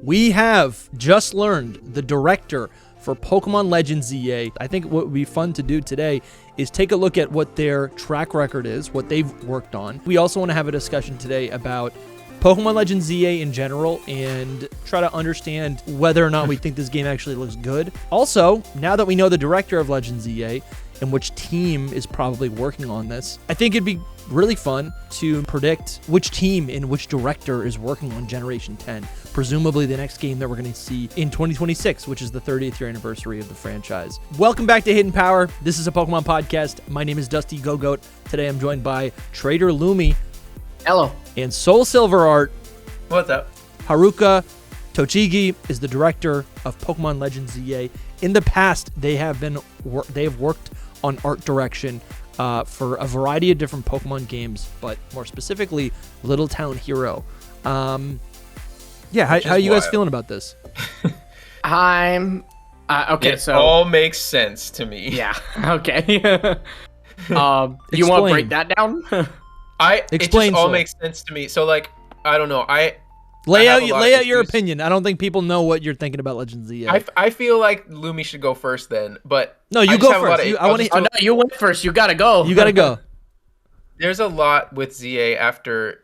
We have just learned the director for Pokemon Legends Z-A. I think what would be fun to do today is take a look at what their track record is, what they've worked on. We also want to have a discussion today about Pokemon Legends Z-A in general and try to understand whether or not we think this game actually looks good. Also, now that we know the director of Legends Z-A and which team is probably working on this, I think it'd be really fun to predict which team and which director is working on Generation 10, presumably the next game that we're going to see in 2026, which is the 30th year anniversary of the franchise. Welcome back to Hidden Power. This is a Pokemon podcast. My name is DustyGogoat. Today I'm joined by TraderLumi. Hello. And SoulSilverArt. What's up? Haruka Tochigi is the director of Pokemon Legends Z-A. In the past, they have worked on art direction for a variety of different Pokemon games, but more specifically, Little Town Hero. How are you guys feeling about this? I'm okay. It all makes sense to me. Yeah. Okay. You want to break that down? It just all makes sense to me. So like, I don't know. Lay out your opinion. I don't think people know what you're thinking about Legends Z-A. I feel like Lumi should go first then, but no, you go first. No, you went first. You gotta go. You gotta go. There's a lot with ZA after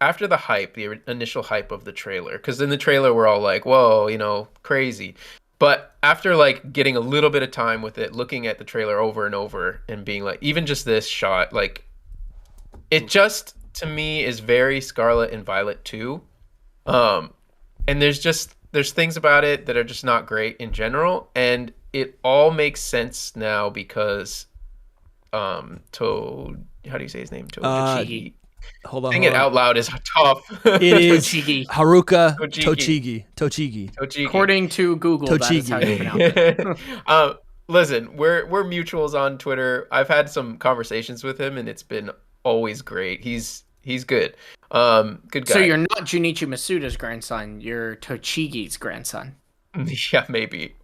the hype, the initial hype of the trailer, because in the trailer we're all like, whoa, crazy. But after like getting a little bit of time with it, looking at the trailer over and over and being like, even just this shot, like it just to me is very Scarlet and Violet 2. And there's things about it that are just not great in general, and it all makes sense now because how do you say his name? Tochigi. Hold on. Saying it out loud is tough. It is Haruka Tochigi. Tochigi. According to Google, Tochigi. that is how you pronounce it. Listen, we're mutuals on Twitter. I've had some conversations with him, and it's been always great. He's good. Good guy. So you're not Junichi Masuda's grandson. You're Tochigi's grandson. Yeah, maybe.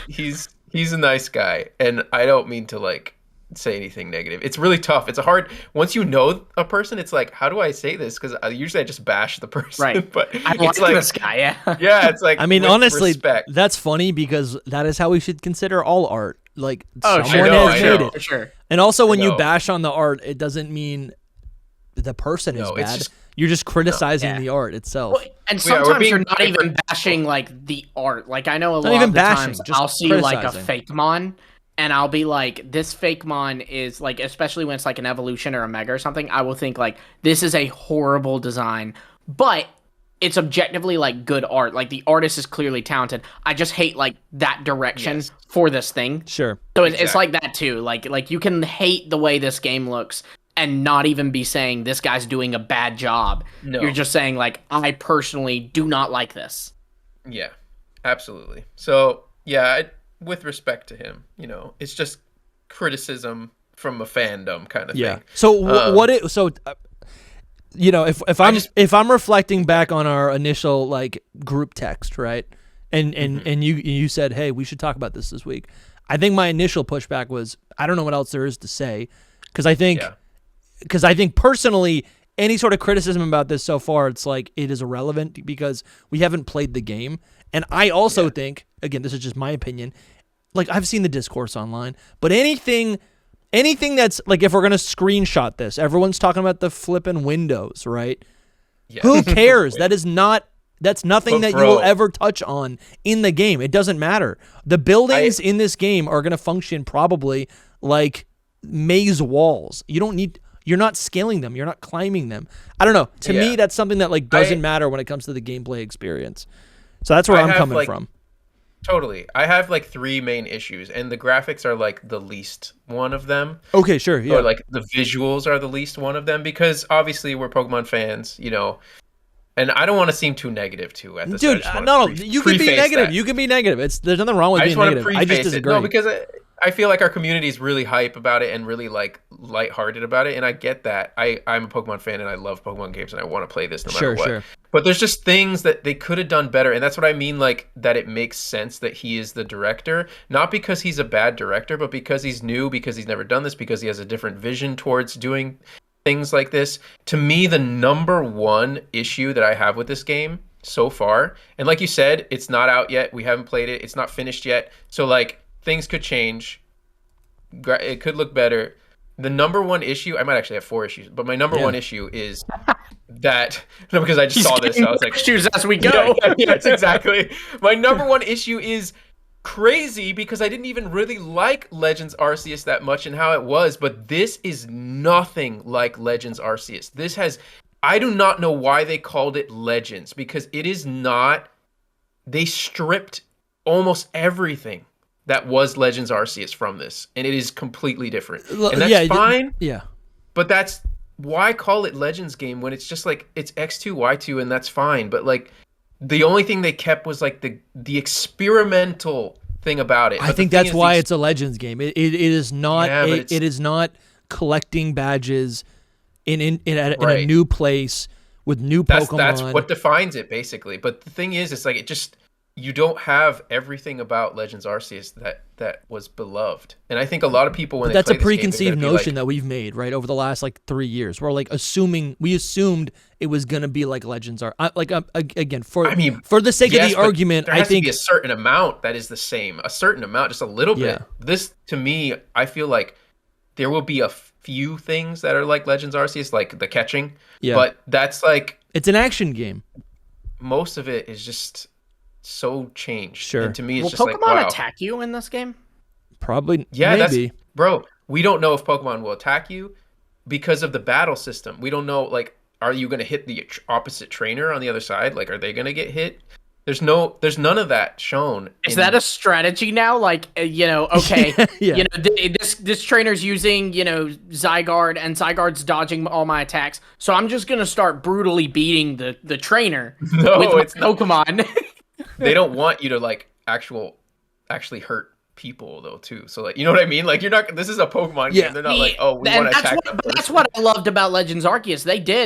He's a nice guy, and I don't mean to like say anything negative. It's really tough. It's a hard, once you know a person, it's like, how do I say this? Because usually I just bash the person. Right. But I like this guy. Yeah. Yeah. It's like, I mean, honestly, respect. That's funny because that is how we should consider all art. Like someone has made it. For sure. And also, when you bash on the art, it doesn't mean the person is bad. You're just criticizing the art itself. Well, and sometimes you're not even bashing like the art. Like I know a lot of the times I'll see like a Fakemon and I'll be like, this Fakemon is like, especially when it's like an evolution or a mega or something, I will think like, this is a horrible design, but it's objectively like good art. Like the artist is clearly talented. I just hate like that direction for this thing. Sure. So it's like that too. Like you can hate the way this game looks and not even be saying this guy's doing a bad job. No. You're just saying like, I personally do not like this. Yeah, absolutely. So yeah, with respect to him, it's just criticism from a fandom kind of thing. So if I'm reflecting back on our initial like group text, right? And you said, hey, we should talk about this week. I think my initial pushback was, I don't know what else there is to say. Because I think personally, any sort of criticism about this so far, it's like it is irrelevant because we haven't played the game. And I also think, again, this is just my opinion, like I've seen the discourse online, but anything that's like, if we're going to screenshot this, everyone's talking about the flipping windows, right? Yeah. Who cares? That's nothing that you will ever touch on in the game. It doesn't matter. The buildings in this game are going to function probably like maze walls. You're not scaling them. You're not climbing them. I don't know. To me, that's something that like doesn't matter when it comes to the gameplay experience. So that's where I'm coming from. Totally. I have like 3 main issues, and the graphics are like the least one of them. Okay, sure. Yeah. Or like the visuals are the least one of them because obviously we're Pokemon fans, and I don't want to seem too negative too at this. Dude, no, you can be negative. You can be negative. There's nothing wrong with being negative. I just disagree. No, because I feel like our community is really hype about it and really like lighthearted about it, and I get that. I'm a Pokemon fan and I love Pokemon games and I want to play this no matter what. Sure. But there's just things that they could have done better, and that's what I mean. Like that, it makes sense that he is the director, not because he's a bad director, but because he's new, because he's never done this, because he has a different vision towards doing things like this. To me, the number one issue that I have with this game so far. And like you said, it's not out yet. We haven't played it. It's not finished yet. So like things could change. It could look better. The number one issue, I might actually have 4 issues, but my number one issue is that, no, because I just saw this, so I was like, issues as we go. Yes, exactly. My number one issue is crazy because I didn't even really like Legends Arceus that much and how it was, but this is nothing like Legends Arceus. I do not know why they called it Legends, because it is not. They stripped almost everything that was Legends Arceus from this, and it is completely different. And that's fine. Yeah. But why call it Legends game when it's just like it's X2, Y2, and that's fine. But like the only thing they kept was like the experimental thing about it. I think that's why it's a Legends game. It is not. It is not collecting badges in a new place with new Pokemon. That's what defines it basically. But the thing is, it's like you don't have everything about Legends Arceus that was beloved. And I think a lot of people when that's a preconceived notion that we've made right over the last like 3 years. We're like we assumed it was gonna be like Legends are again for the sake of the argument. There has to be a certain amount that is the same, a certain amount, just a little bit. This to me, I feel like there will be a few things that are like Legends Arceus, like the catching. Yeah. But that's like it's an action game. Most of it is just so changed. Sure. And to me, it's will just Pokemon like, wow. attack you in this game? Probably. Yeah, maybe. Bro, we don't know if Pokemon will attack you because of the battle system. We don't know, like, are you going to hit the opposite trainer on the other side? Like, are they going to get hit? There's none of that shown. Is that a strategy now? Like, okay, this trainer's using, Zygarde, and Zygarde's dodging all my attacks. So I'm just going to start brutally beating the trainer with my Pokemon. They don't want you to like actually hurt people though too. So like, you know what I mean? Like this is a Pokemon game. They're not like, oh, we want to attack them. That's what I loved about Legends Arceus.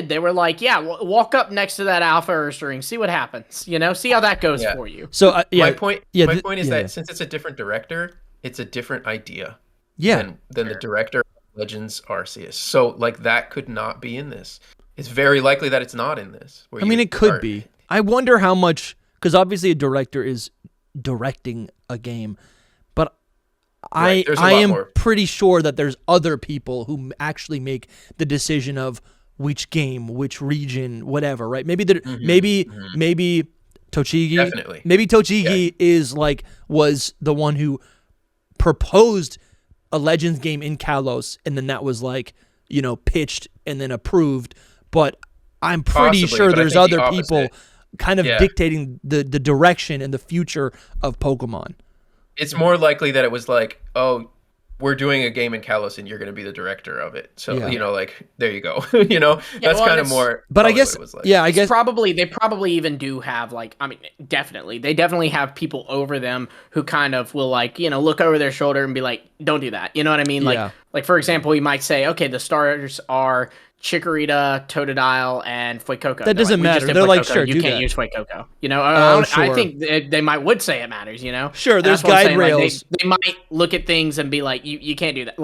They were like, walk up next to that Alpha Ursaring, see what happens. See how that goes for you. So my point is that since it's a different director, it's a different idea. Than the director of Legends Arceus. So like that could not be in this. It's very likely that it's not in this. It could be. I wonder how much. Because obviously a director is directing a game, but I am pretty sure that there's other people who actually make the decision of which game, which region, whatever, right? Maybe maybe Tochigi, definitely. Maybe Tochigi was the one who proposed a Legends game in Kalos, and then that was pitched and then approved. But I'm pretty sure there's other people kind of dictating the direction and the future of Pokemon. It's more likely that it was like, oh, we're doing a game in Kalos and you're going to be the director of it. So, there you go. That's kind of more. But I guess, it was like. I guess they probably even do have definitely. They definitely have people over them who kind of will look over their shoulder and be like, don't do that. You know what I mean? Like for example, you might say, okay, the starters are Chikorita, Totodile, and Fuecoco. That doesn't matter. They're like, sure, you can't use Fuecoco. I think they would say it matters. Sure. There's guide rails. They might look at things and be like, you can't do that.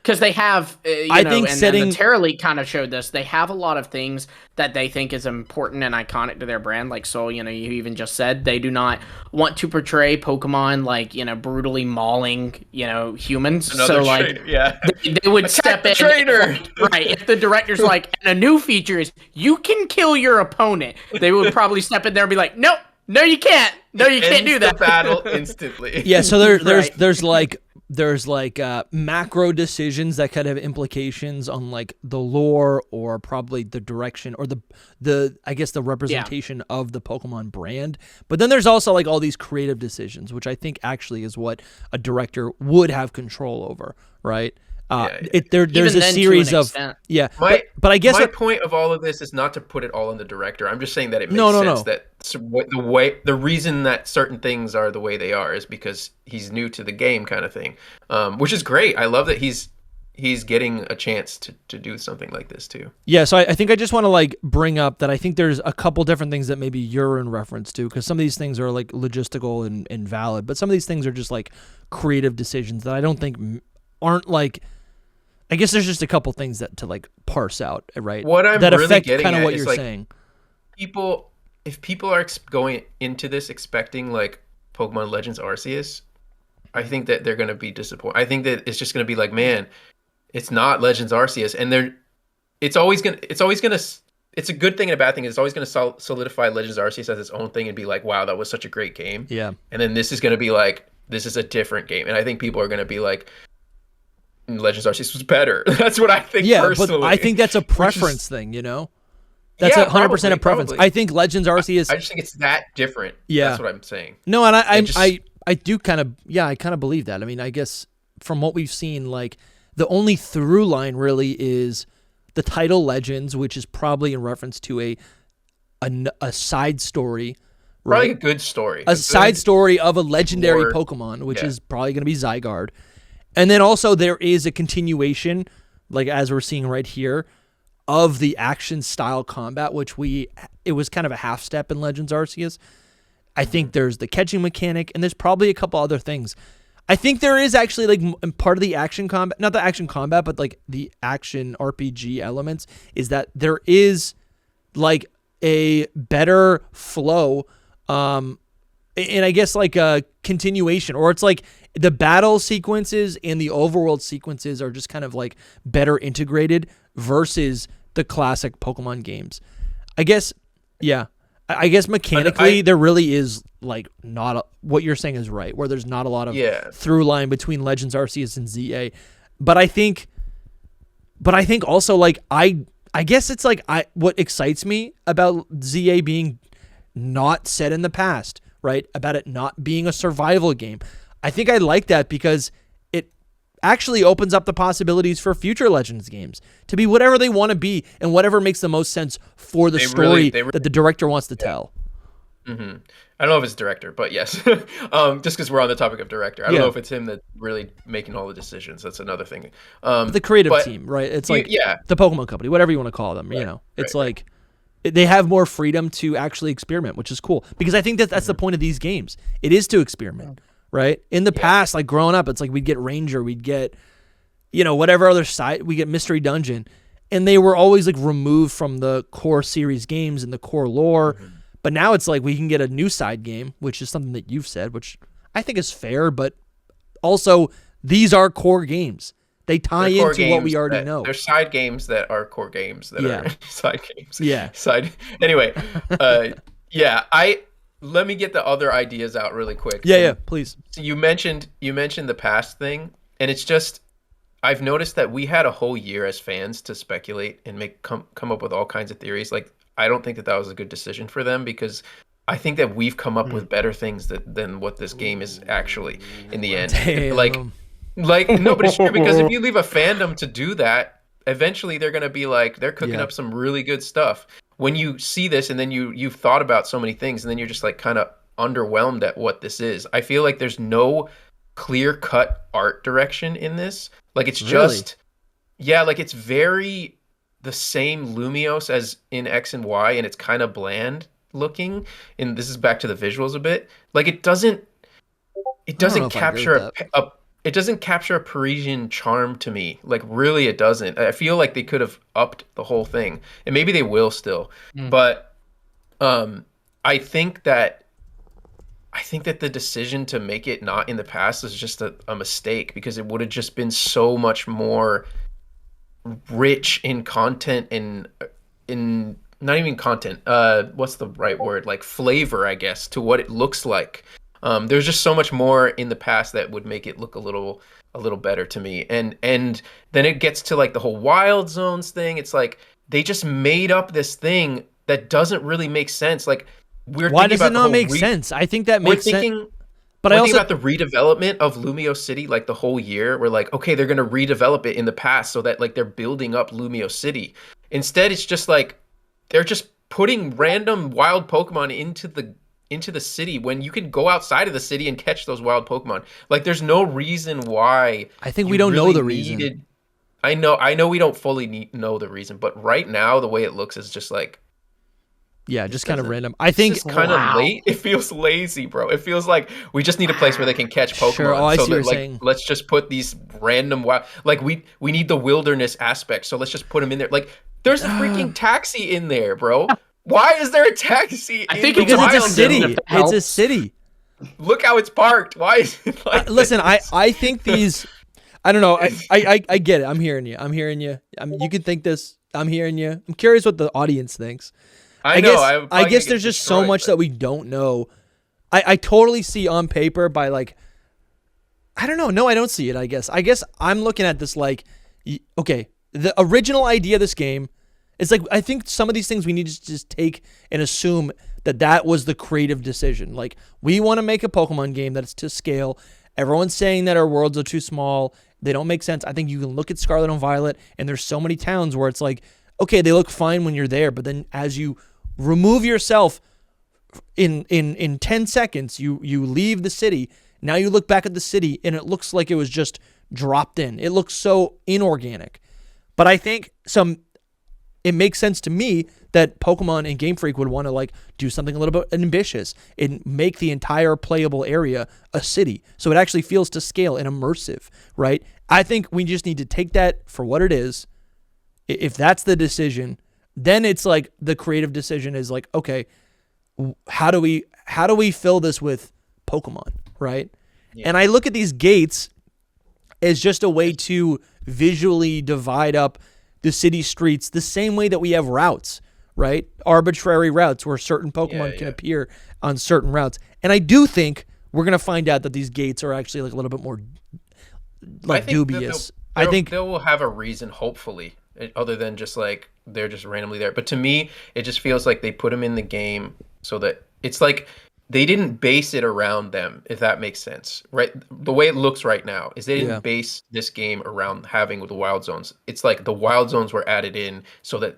Because they have, I think and the Terra League kind of showed this. They have a lot of things that they think is important and iconic to their brand. Like Soul, you even just said they do not want to portray Pokemon brutally mauling, humans. They would step in. Trainer. Right. If the director's and a new feature is you can kill your opponent, they would probably step in there and be like, no, you can't. No, you can't do that. The battle instantly. Yeah. So there's macro decisions that could have implications on the lore or probably the direction or the I guess the representation of the Pokemon brand. But then there's also all these creative decisions, which I think actually is what a director would have control over, right? There's a series of but I guess my point of all of this is not to put it all on the director. I'm just saying that it makes sense that the reason that certain things are the way they are is because he's new to the game, kind of thing, which is great. I love that he's getting a chance to do something like this too. Yeah, so I think I just want to bring up that I think there's a couple different things that maybe you're in reference to, because some of these things are logistical and valid, but some of these things are just creative decisions that I don't think aren't I guess there's just a couple things that to parse out, right? What I'm that really affect getting kind of at what is you're saying. People if people are going into this expecting like Pokemon Legends Arceus, I think that they're going to be disappointed. I think that it's just going to be like, man, it's not Legends Arceus, and it's a good thing and a bad thing. It's always going to solidify Legends Arceus as its own thing and be like, wow, that was such a great game. Yeah. And then this is going to be like, this is a different game, and I think people are going to be like, Legends Arceus was better. That's what I think. Yeah, personally. but I think that's a preference thing. That's 100% a preference. Probably. I think Legends Arceus. I just think it's that different. Yeah, that's what I'm saying. No, and I do kind of believe that. I mean, I guess from what we've seen, like the only through line really is the title Legends, which is probably in reference to a side story. Right? Probably a good story. A side story of a legendary Pokemon, which is probably going to be Zygarde. And then also there is a continuation, like as we're seeing right here, of the action style combat, which it was kind of a half step in Legends Arceus. I think there's the catching mechanic, and there's probably a couple other things. I think there is actually like part of the action combat, not the action combat, but like the action RPG elements, is that there is like a better flow, and I guess like a continuation, or it's like the battle sequences and the overworld sequences are just kind of like better integrated versus the classic Pokemon games. I guess, yeah. I guess mechanically there really is like what you're saying is right, where there's not a lot of through line between Legends Arceus and ZA. But I think also like I guess it's like what excites me about ZA being not set in the past, right? About it not being a survival game. I think I like that because it actually opens up the possibilities for future Legends games to be whatever they want to be and whatever makes the most sense for the story that the director wants to tell. Mm-hmm. I don't know if it's director, but yes. Just because we're on the topic of director. I don't know if it's him that's really making all the decisions. That's another thing. The creative team, right? It's like the Pokemon company, whatever you want to call them. Right, it's like they have more freedom to actually experiment, which is cool. Because I think that's the point of these games. It is to experiment. Right? In the past, like growing up, it's like we'd get Ranger, we'd get, whatever other side, we get Mystery Dungeon. And they were always like removed from the core series games and the core lore. Mm-hmm. But now it's like we can get a new side game, which is something that you've said, which I think is fair. But also, these are core games. They tie into what we already know. They're side games that are core games that are side games. Yeah. Anyway, let me get the other ideas out really quick. Yeah, please. So you mentioned the past thing, and it's just I've noticed that we had a whole year as fans to speculate and come up with all kinds of theories. Like I don't think that was a good decision for them because I think that we've come up with better things than what this game is actually in the end. Damn. Like no, but it's true because if you leave a fandom to do that, eventually they're gonna be like they're cooking up some really good stuff. When you see this and then you've thought about so many things and then you're just like kind of underwhelmed at what this is. I feel like there's no clear-cut art direction in this. Like it's just like it's very the same Lumiose as in X and Y, and it's kind of bland looking. And this is back to the visuals a bit. Like it doesn't capture it doesn't capture a Parisian charm to me. Like really it doesn't. I feel like they could have upped the whole thing. And maybe they will still. But I think that the decision to make it not in the past is just a mistake because it would have just been so much more rich in content and in not even content. What's the right word? Like flavor, I guess, to what it looks like. There's just so much more in the past that would make it look a little better to me. And then it gets to like the whole Wild Zones thing. It's like they just made up this thing that doesn't really make sense. Like why does it not make sense? I think that makes sense. But I also think about the redevelopment of Lumiose City, like the whole year. We're like, okay, they're gonna redevelop it in the past so that like they're building up Lumiose City. Instead, it's just like they're just putting random wild Pokemon into the city when you can go outside of the city and catch those wild Pokemon. Like there's no reason why. I think we don't know the reason. I know we don't fully know the reason, but right now the way it looks is just like just kind of random. I think it's kind of late. It feels lazy, bro. It feels like we just need a place where they can catch Pokemon. Sure. I see what you're saying. Let's just put these random wild. Like we need the wilderness aspect, so let's just put them in there. Like there's a freaking taxi in there, bro. Why is there a taxi? I think because it's a city. It's a city. Look how it's parked. Why is it like listen, this? I think these. I don't know. I get it. I'm hearing you. You can think this. I'm hearing you. I'm curious what the audience thinks. I guess there's just so much that we don't know. I totally see on paper by like. I don't know. No, I don't see it. I guess I'm looking at this like, okay, the original idea of this game. It's like, I think some of these things we need to just take and assume that was the creative decision. Like, we want to make a Pokemon game that's to scale. Everyone's saying that our worlds are too small. They don't make sense. I think you can look at Scarlet and Violet, and there's so many towns where it's like, okay, they look fine when you're there, but then as you remove yourself in 10 seconds, you leave the city. Now you look back at the city, and it looks like it was just dropped in. It looks so inorganic. But I think it makes sense to me that Pokemon and Game Freak would want to like do something a little bit ambitious and make the entire playable area a city. So it actually feels to scale and immersive, right? I think we just need to take that for what it is. If that's the decision, then it's like the creative decision is like, okay, how do we fill this with Pokemon, right? Yeah. And I look at these gates as just a way to visually divide up the city streets the same way that we have routes, right? Arbitrary routes where certain Pokemon can appear on certain routes. And I do think we're going to find out that these gates are actually like a little bit more like dubious. I think they will have a reason, hopefully, other than just like they're just randomly there. But to me, it just feels like they put them in the game so that it's like they didn't base it around them, if that makes sense, right? The way it looks right now is they didn't base this game around having the wild zones. It's like the wild zones were added in so that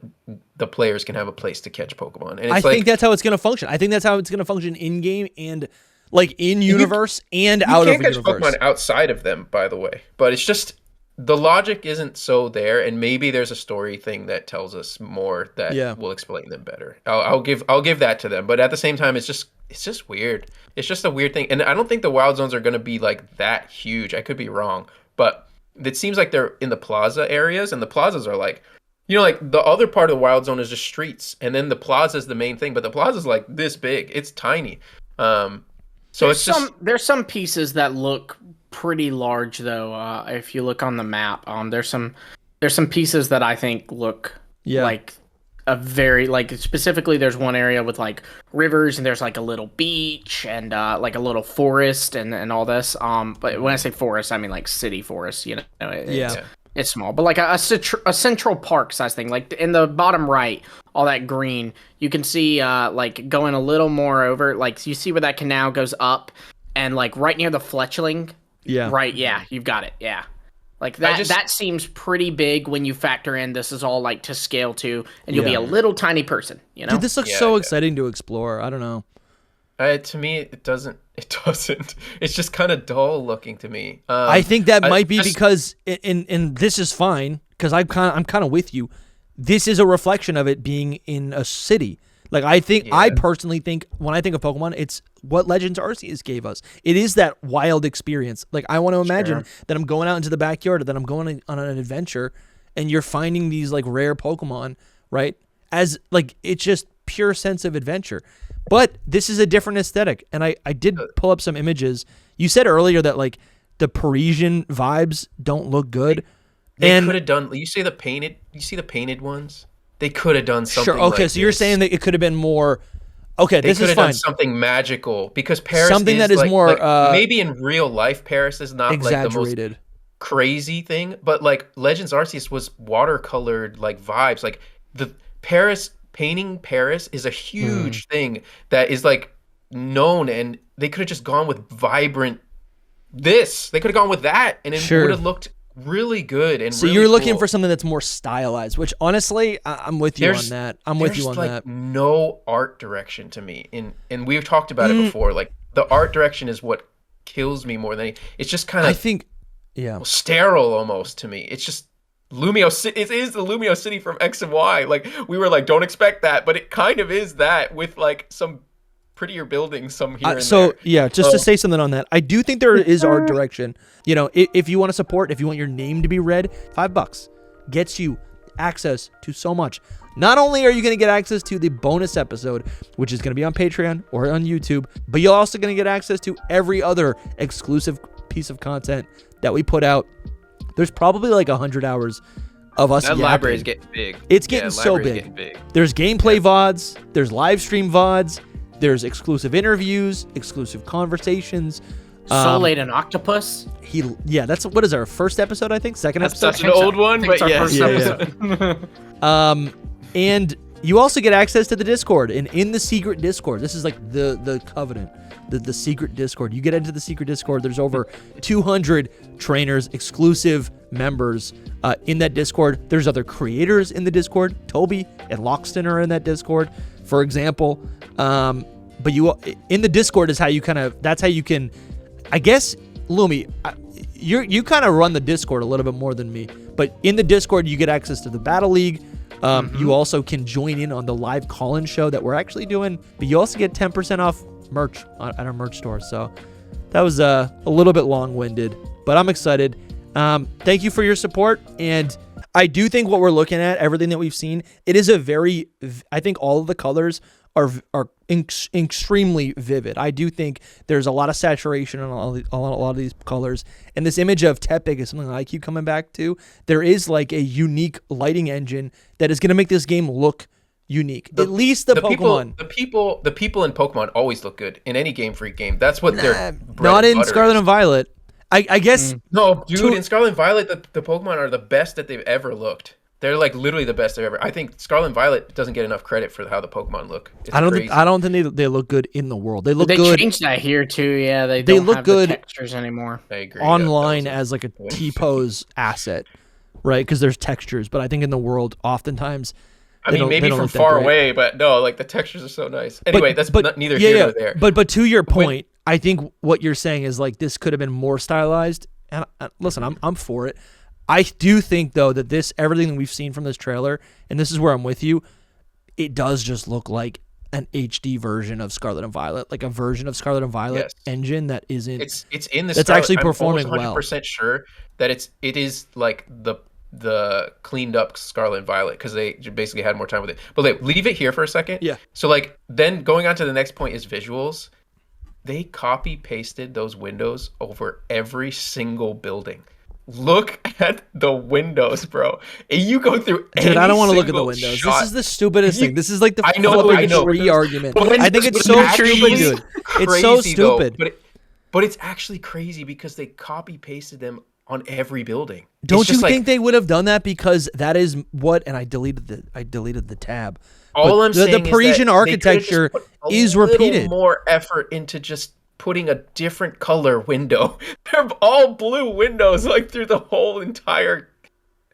the players can have a place to catch Pokemon. And I think that's how it's going to function. I think that's how it's going to function in game and like in universe and out of universe. You can't catch Pokemon outside of them, by the way, but it's just the logic isn't so there, and maybe there's a story thing that tells us more that will explain them better. I'll give that to them, but at the same time, it's just weird. It's just a weird thing, and I don't think the wild zones are going to be like that huge. I could be wrong, but it seems like they're in the plaza areas, and the plazas are like, you know, like the other part of the wild zone is just streets, and then the plaza is the main thing, but the plaza is like this big. It's tiny. So there's some pieces that look pretty large though. If you look on the map, there's some pieces that I think look like a very like specifically. There's one area with like rivers and there's like a little beach and like a little forest and all this. But when I say forest, I mean like city forest. You know, it's small, but like a central park size thing. Like in the bottom right, all that green, you can see like going a little more over. Like you see where that canal goes up, and like right near the Fletchling. Yeah. Right. Yeah. You've got it. Yeah. Like that seems pretty big when you factor in this is all like to scale to, and you'll be a little tiny person. You know. Dude, this looks so exciting to explore. I don't know. To me, it doesn't. It's just kind of dull looking to me. I think that might be because, and this is fine because I'm kind of with you. This is a reflection of it being in a city. Like I personally think when I think of Pokemon, it's what Legends Arceus gave us. It is that wild experience. Like I want to imagine that I'm going out into the backyard, or that I'm going on an adventure, and you're finding these like rare Pokemon, right? As like it's just pure sense of adventure. But this is a different aesthetic, and I did pull up some images. You said earlier that like the Parisian vibes don't look good. They could have done. You see the painted ones. They could have done something. Sure. Okay, like so you're saying that it could have been more. Okay, this is fine. They could have done something magical because Paris something that is like, more maybe in real life Paris is not exaggerated. Like the most crazy thing, but like Legends Arceus was watercolored like vibes. Like the painting Paris is a huge thing that is like known, and they could have just gone with vibrant they could have gone with that, and it would have looked really good. And so really you're looking cool. for something that's more stylized, which honestly I'm with you on that. There's no art direction to me, and we've talked about it before. Like the art direction is what kills me more than it's just kind of, I think sterile almost to me. It's just Lumio City. It is the Lumio City from X and Y. Like we were like, don't expect that, but it kind of is that with like some pretty buildings, some here and there. To say something on that, I do think there is art direction. You know, if you want to support, if you want your name to be read, $5 gets you access to so much. Not only are you going to get access to the bonus episode, which is going to be on Patreon or on YouTube, but you're also going to get access to every other exclusive piece of content that we put out. There's probably like 100 hours of us That library is getting big. It's getting so big. There's gameplay VODs, there's live stream VODs, there's exclusive interviews, exclusive conversations. Soul ate an octopus. That's what is our first episode, I think? Second episode? That's such an old one, but yeah. And you also get access to the Discord, and in the secret Discord, this is like the covenant, the secret Discord. You get into the secret Discord. There's over 200 trainers, exclusive members in that Discord. There's other creators in the Discord. Toby and Lockston are in that Discord, for example. But you in the Discord is how you that's how you can, I guess, Lumi, you kind of run the Discord a little bit more than me. But in the Discord, you get access to the Battle League. You also can join in on the live call-in show that we're actually doing. But you also get 10% off merch at our merch store. So that was a little bit long-winded, but I'm excited. Thank you for your support. And I do think what we're looking at, everything that we've seen, it is I think all of the colors are extremely vivid. I do think there's a lot of saturation on a lot of these colors. And this image of Tepig is something that I keep coming back to. There is like a unique lighting engine that is going to make this game look unique. At least the Pokemon. The people in Pokemon always look good in any Game Freak game. That's what they're not in Scarlet and Violet. I guess no, dude. In Scarlet and Violet, the Pokemon are the best that they've ever looked. They're like literally the best they've ever. I think Scarlet and Violet doesn't get enough credit for how the Pokemon look. I don't think they look good in the world. They look good. They changed that here too. Yeah, they don't look have good the textures anymore. I agree. Online as like a T-pose asset, right? Because there's textures, but I think in the world, oftentimes. I mean, maybe from far away, but no, like the textures are so nice. Anyway, that's neither here nor there. But to your point, I think what you're saying is like this could have been more stylized. And listen, I'm for it. I do think though that everything that we've seen from this trailer, and this is where I'm with you, it does just look like an HD version of Scarlet and Violet, like a version of Scarlet and Violet engine that isn't. It's in the. That's actually performing well. I'm 100% sure that it is like the cleaned up Scarlet and Violet because they basically had more time with it. But leave it here for a second. Yeah. So like then going on to the next point is visuals. They copy pasted those windows over every single building. Look at the windows, bro. You go through. Dude, I don't want to look at the windows. This is the stupidest thing. This is like the tree argument. But I think it's so stupid, dude. It's so stupid. But it's actually crazy because they copy pasted them on every building. Don't you think they would have done that because that is what? And I deleted the tab. All I'm saying the Parisian architecture is repeated. More effort into just putting a different color window. They're all blue windows like through the whole entire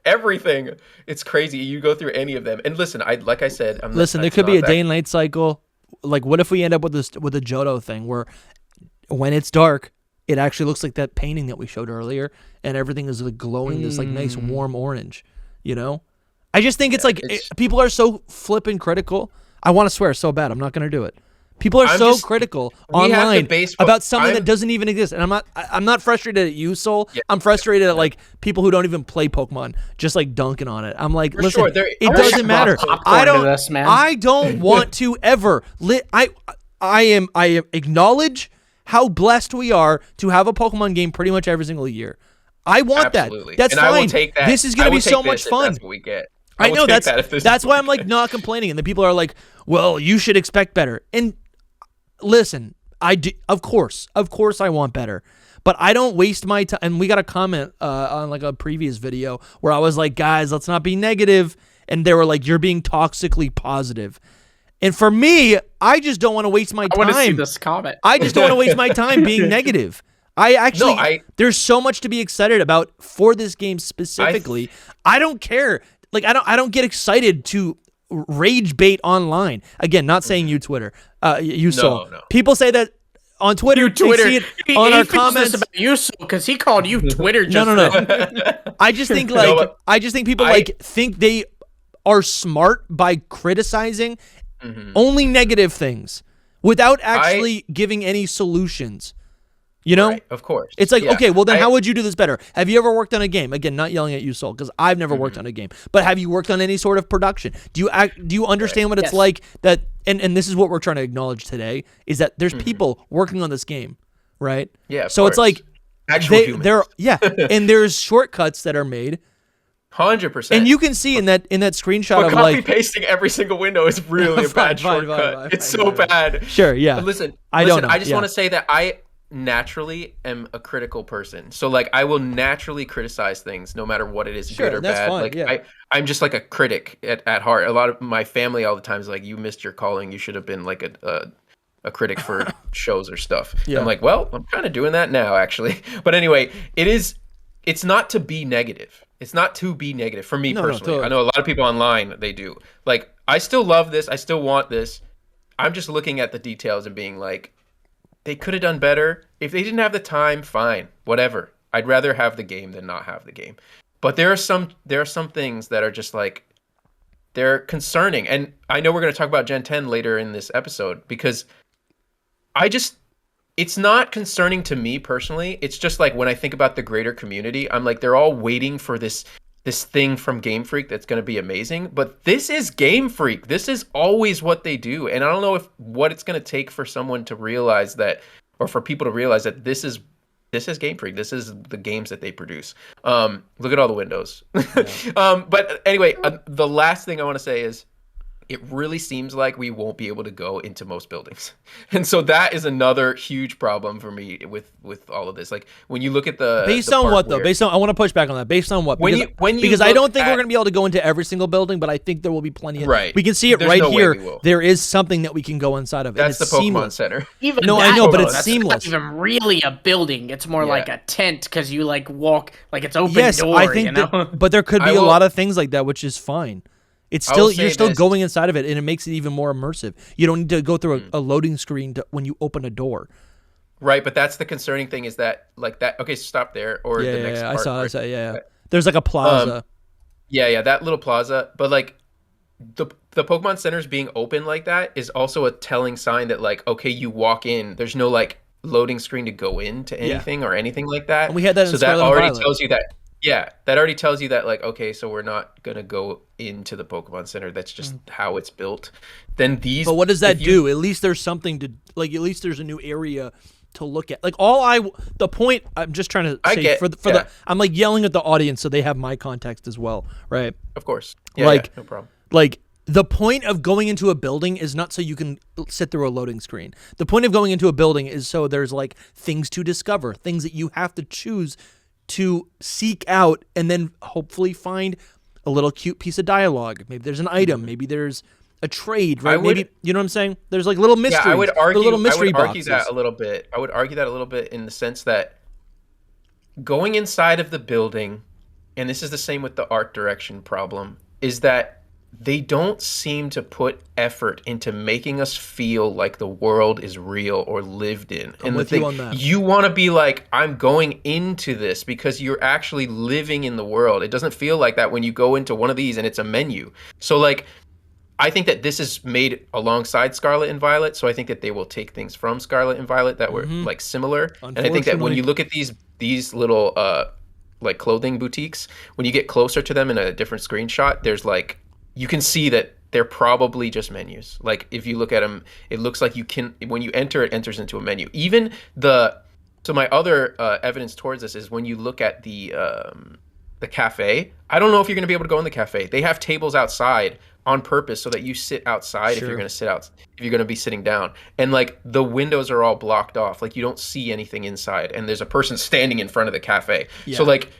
everything. It's crazy. You go through any of them. And listen, like I said, there could be a day and night cycle. Like what if we end up with a Johto thing where when it's dark, it actually looks like that painting that we showed earlier and everything is like glowing this like nice warm orange, you know? I just think people are so flippin' critical. I want to swear so bad. I'm not going to do it. People are critical online about something that doesn't even exist. And I'm not frustrated at you, Soul. Yeah. I'm frustrated at like people who don't even play Pokemon just like dunking on it. I'm like, listen, it doesn't matter. I don't want to ever I acknowledge how blessed we are to have a Pokemon game pretty much every single year. I want that. That's fine. I will take that. This is going to be so much fun. That's what we get. I know that's why I'm like not complaining, and the people are like, "Well, you should expect better." And listen, I do, of course, I want better, but I don't waste my time. And we got a comment on like a previous video where I was like, "Guys, let's not be negative," and they were like, "You're being toxically positive." And for me, I just don't want to waste my time. I want to see this comment. I just don't want to waste my time being negative. There's so much to be excited about for this game specifically. I don't care. Like I don't get excited to rage bait online. Again, not saying you Twitter, you Soul. No. People say that on Twitter. They see it on our comments about you Soul because he called you Twitter. Just no. I just think people think they are smart by criticizing only negative things without actually giving any solutions. You know? Right, of course. It's like, okay, well then how would you do this better? Have you ever worked on a game? Again, not yelling at you, Soul, because I've never worked on a game. But have you worked on any sort of production? Do you understand what it's like that? And this is what we're trying to acknowledge today, is that there's people working on this game, right? Yeah. So it's like they're and there's shortcuts that are made. 100%. And you can see in that screenshot of copy pasting every single window is really a bad shortcut. It's so bad. Sure, yeah. But listen, I just want to say that I naturally am a critical person. So like I will naturally criticize things no matter what it is, good or bad. Fine, like I'm just like a critic at heart. A lot of my family all the time is like, you missed your calling. You should have been like a critic for shows or stuff. Yeah. I'm like, well, I'm kind of doing that now actually. But anyway, it's not to be negative. It's not to be negative for me personally. Totally. I know a lot of people online, they do. Like, I still love this. I still want this. I'm just looking at the details and being like, they could have done better. If they didn't have the time, fine, whatever. I'd rather have the game than not have the game. But there are some things that are just like, they're concerning. And I know we're going to talk about Gen 10 later in this episode, because it's not concerning to me personally. It's just like when I think about the greater community, I'm like, they're all waiting for this thing from Game Freak that's going to be amazing. But this is Game Freak. This is always what they do. And I don't know what it's going to take for someone to realize that, or for people to realize that this is Game Freak. This is the games that they produce. Look at all the windows. Yeah. But anyway, the last thing I want to say is, it really seems like we won't be able to go into most buildings. And so that is another huge problem for me with all of this. Like when you look at based on what though? I want to push back on that. Based on what? Because I don't think we're going to be able to go into every single building, but I think there will be plenty of, right. We can see it right here. There is something that we can go inside of. That's the Pokemon seamless. Center. I know, but it's seamless. It's not even really a building. It's more like a tent, because you like walk, like it's open door. Yes, I think but there could be a lot of things like that, which is fine. It's still, you're still going inside of it, and it makes it even more immersive. You don't need to go through a loading screen when you open a door. Right, but that's the concerning thing, is that like that. Okay, so stop there. Or the next part. I saw. Yeah. There's like a plaza. That little plaza. But like the Pokemon Centers being open like that is also a telling sign that like, okay, you walk in. There's no like loading screen to go into anything or anything like that. And we had that. So that already tells you that. Yeah, that already tells you that, like, okay, so we're not going to go into the Pokemon Center. That's just how it's built. Then But what does that do? At least there's something to, like, at least there's a new area to look at. Like, the point, I'm just trying to say, I'm, like, yelling at the audience so they have my context as well, right? Of course. Yeah, no problem. Like, the point of going into a building is not so you can sit through a loading screen. The point of going into a building is so there's, like, things to discover, things that you have to choose to seek out, and then hopefully find a little cute piece of dialogue. Maybe there's an item. Maybe there's a trade. Right? Maybe, you know what I'm saying? There's like little mysteries. Yeah, I would argue boxes. that a little bit. I would argue that a little bit in the sense that going inside of the building, and this is the same with the art direction problem, is that they don't seem to put effort into making us feel like the world is real or lived in. And the thing, you want to be like, I'm going into this because you're actually living in the world. It doesn't feel like that when you go into one of these and it's a menu. So like, I think that this is made alongside Scarlet and Violet. So I think that they will take things from Scarlet and Violet that were like similar. And I think that when you look at these little like clothing boutiques, when you get closer to them in a different screenshot, there's like, you can see that they're probably just menus. Like if you look at them, it looks like when you enter, it enters into a menu. So my other evidence towards this is when you look at the cafe. I don't know if you're going to be able to go in the cafe. They have tables outside on purpose so that you sit outside if you're going to sit out, if you're going to be sitting down. And like the windows are all blocked off. Like you don't see anything inside, and there's a person standing in front of the cafe. Yeah. So like,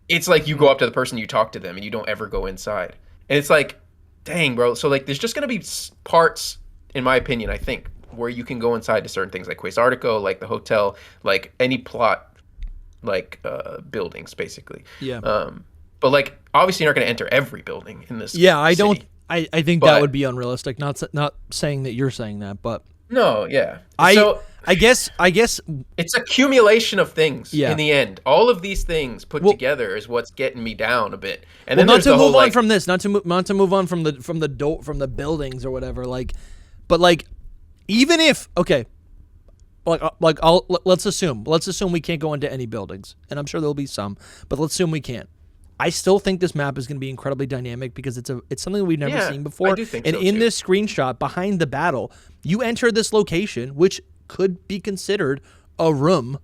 it's like you go up to the person, you talk to them, and you don't ever go inside. And it's like, dang, bro. So like, there's just gonna be parts, in my opinion, I think, where you can go inside to certain things, like Quasartico, like the hotel, like any plot, like buildings, basically. Yeah. But like, obviously, you're not gonna enter every building in this. Yeah, city. I think that would be unrealistic. Not saying that you're saying that, but no, yeah. I guess it's accumulation of things. Yeah. In the end, all of these things put together is what's getting me down a bit. And then not to move on from this, not to move on from the buildings or whatever. Like, but like, even if let's assume we can't go into any buildings, and I'm sure there'll be some, but let's assume we can't. I still think this map is going to be incredibly dynamic because it's something we've never seen before. I do think and so in too. this screenshot behind the battle, you enter this location, which could be considered a room,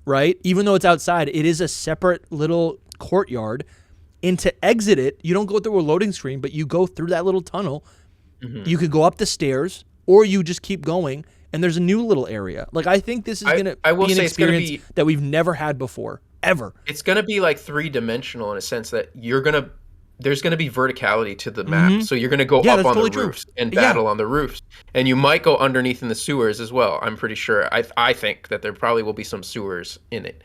right? Even though it's outside, it is a separate little courtyard. And to exit it, you don't go through a loading screen, but you go through that little tunnel. Mm-hmm. You could go up the stairs, or you just keep going, and there's a new little area. Like, I think this is going to be an experience that we've never had before, ever. It's going to be like 3-dimensional in a sense that there's going to be verticality to the map. Mm-hmm. So you're going to go up on the roofs and battle on the roofs. And you might go underneath in the sewers as well. I'm pretty sure. I think that there probably will be some sewers in it.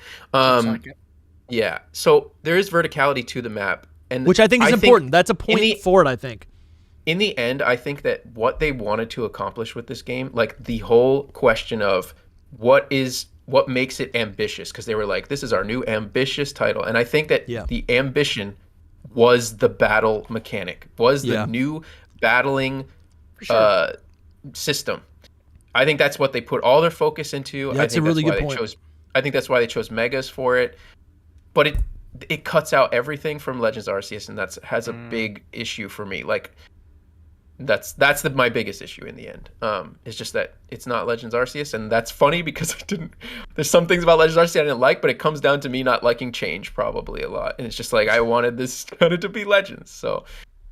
Yeah. So there is verticality to the map. Which I think is important. That's a point for it, I think. In the end, I think that what they wanted to accomplish with this game, like the whole question of what makes it ambitious, because they were like, this is our new ambitious title. And I think that the ambition was the battle mechanic, was the new battling system. I think that's what they put all their focus into. That's a really good point. I think that's why they chose Megas for it. But it cuts out everything from Legends Arceus, and has a big issue for me. Like, that's my biggest issue in the end. It's just that it's not Legends Arceus, and that's funny because there's some things about Legends Arceus I didn't like, but it comes down to me not liking change probably a lot. And it's just like, I wanted this kind of to be Legends. So,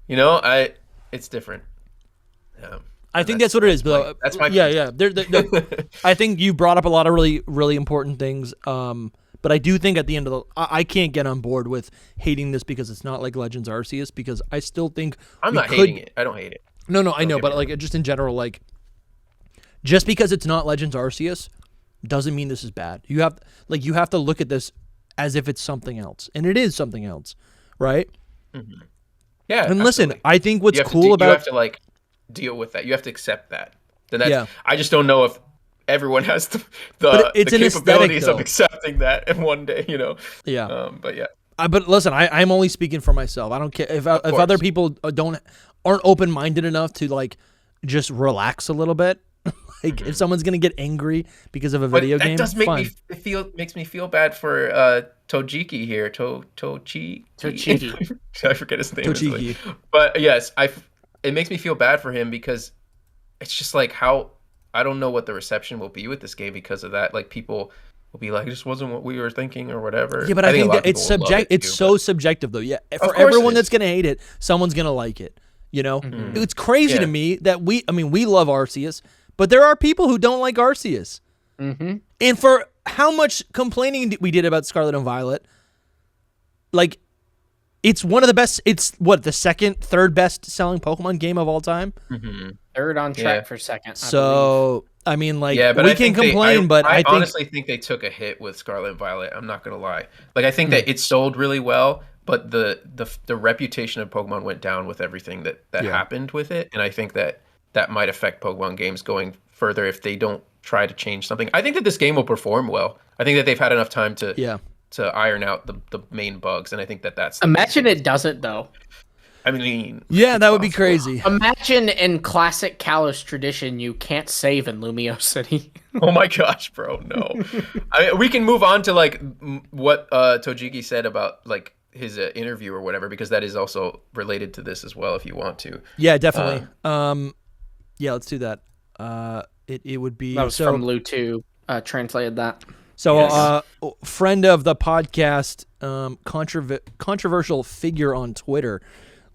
it's different. I think that's what it is, though. That's my I think you brought up a lot of really, really important things. But I do think at the end of I can't get on board with hating this because it's not like Legends Arceus, because I still think I'm not hating it. I don't hate it. No, I know, but like just in general, like just because it's not Legends Arceus doesn't mean this is bad. You have to look at this as if it's something else, and it is something else, right? Mm-hmm. Yeah. And listen, I think what's cool about you have to like deal with that. You have to accept that. I just don't know if everyone has the capabilities of accepting that in one day, Yeah. But yeah. But listen, I'm only speaking for myself. I don't care if other people aren't open-minded enough to like just relax a little bit. Like if someone's gonna get angry because of a video game, that does makes me feel bad for Tojiki here. Tochigi. I forget his name. Tochigi. But yes, it makes me feel bad for him because it's just like how. I don't know what the reception will be with this game because of that. Like people will be like, "This wasn't what we were thinking," or whatever. Yeah, but I think that it's subjective, though. Yeah, for everyone that's gonna hate it, someone's gonna like it. Mm-hmm. It's crazy to me that we love Arceus, but there are people who don't like Arceus. Mm-hmm. And for how much complaining we did about Scarlet and Violet, like. It's one of the best. It's the third best selling Pokemon game of all time. Mm-hmm. Third on track for second. So I mean, like, but we can complain, but I honestly think they took a hit with Scarlet and Violet. I'm not gonna lie. Like, I think that it sold really well, but the reputation of Pokemon went down with everything that happened with it, and I think that might affect Pokemon games going further if they don't try to change something. I think that this game will perform well. I think that they've had enough time to iron out the main bugs, and I think that's... Imagine it doesn't, though. I mean... Yeah, that would be crazy. Imagine in classic Kalos tradition, you can't save in Lumio City. Oh my gosh, bro, no. We can move on to, like, what Tojiki said about, like, his interview or whatever, because that is also related to this as well, if you want to. Yeah, definitely. Yeah, let's do that. It would be... That was from Lu2, translated that. So, friend of the podcast, controversial figure on Twitter,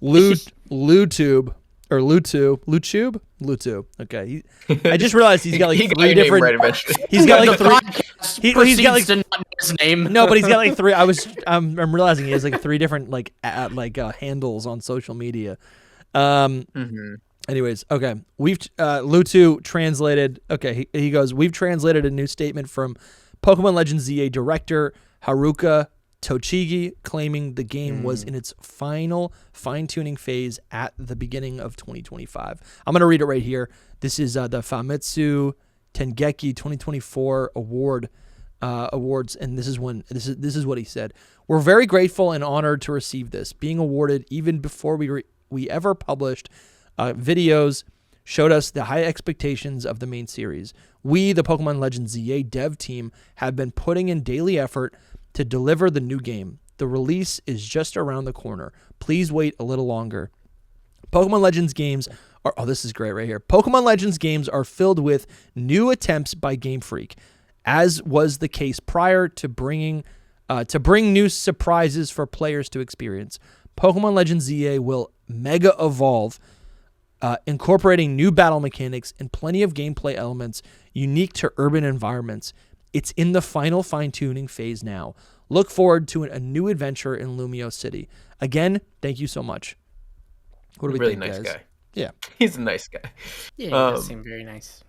Lutube. Okay, I just realized he's got like three different. He's got like three. He's got like his name. No, but he's got like three. I'm realizing he has like three different handles on social media. Anyways, okay, we've Lutu translated. Okay, he goes. We've translated a new statement from Pokemon Legends Z-A director Haruka Tochigi, claiming the game was in its final fine-tuning phase at the beginning of 2025. I'm going to read it right here. This is the Famitsu Tengeki 2024 awards, and this is what he said. We're very grateful and honored to receive this. Being awarded even before we ever published videos showed us the high expectations of the main series. We, the Pokemon Legends Z-A dev team, have been putting in daily effort to deliver the new game. The release is just around the corner. Please wait a little longer. Pokemon Legends games are... Oh, this is great right here. Pokemon Legends games are filled with new attempts by Game Freak, as was the case prior to bring new surprises for players to experience. Pokemon Legends Z-A will mega evolve, incorporating new battle mechanics and plenty of gameplay elements unique to urban environments. It's in the final fine-tuning phase now. Look forward to a new adventure in Lumio City. Again, thank you so much. What do we really think, nice guys? guy. Yeah. He's a nice guy. Yeah, he does seem very nice.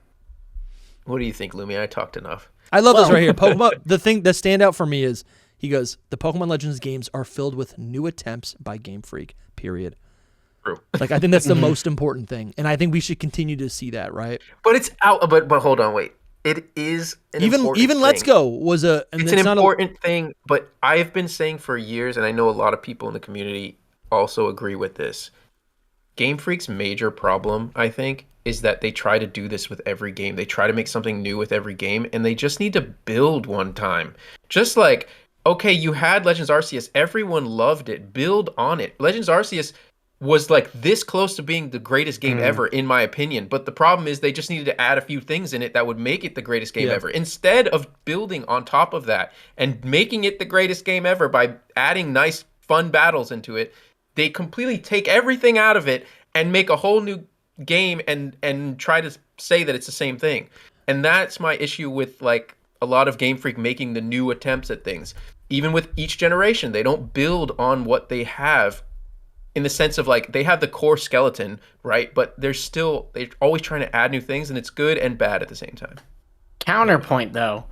What do you think, Lumi? I talked enough. I love this right here. Pokemon. The thing that stand out for me is he goes, the Pokemon Legends games are filled with new attempts by Game Freak, period. True. Like, I think that's the most important thing. And I think we should continue to see that, right? But it's out. But hold on, wait. It is an important even thing. Let's Go was a... It's an important thing, but I've been saying for years, and I know a lot of people in the community also agree with this. Game Freak's major problem, I think, is that they try to do this with every game. They try to make something new with every game, and they just need to build one time. Just like, okay, you had Legends Arceus. Everyone loved it. Build on it. Legends Arceus was like this close to being the greatest game ever, in my opinion. But the problem is they just needed to add a few things in it that would make it the greatest game ever. Instead of building on top of that and making it the greatest game ever by adding nice, fun battles into it, they completely take everything out of it and make a whole new game and try to say that it's the same thing. And that's my issue with like a lot of Game Freak making the new attempts at things. Even with each generation, they don't build on what they have, in the sense of like they have the core skeleton, right? But they're always trying to add new things, and it's good and bad at the same time. Counterpoint though,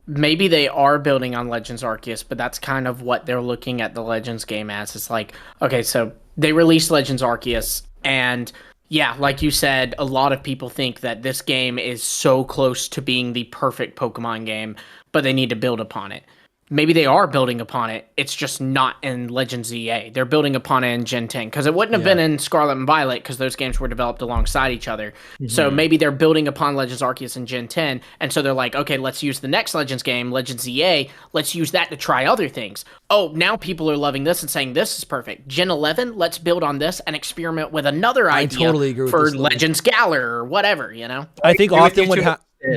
maybe they are building on Legends Arceus, but that's kind of what they're looking at the Legends game as. It's like, okay, so they released Legends Arceus, and yeah, like you said, a lot of people think that this game is so close to being the perfect Pokemon game, but they need to build upon it. Maybe they are building upon it. It's just not in Legends Z-A. They're building upon it in Gen 10 because it wouldn't have been in Scarlet and Violet because those games were developed alongside each other. So maybe they're building upon Legends Arceus in Gen 10, and so they're like, okay, let's use the next Legends game, Legends Z-A. Let's use that to try other things. Oh, now people are loving this and saying this is perfect. Gen 11, let's build on this and experiment with another idea totally agree with for this, Legends Galar or whatever, you know? I think often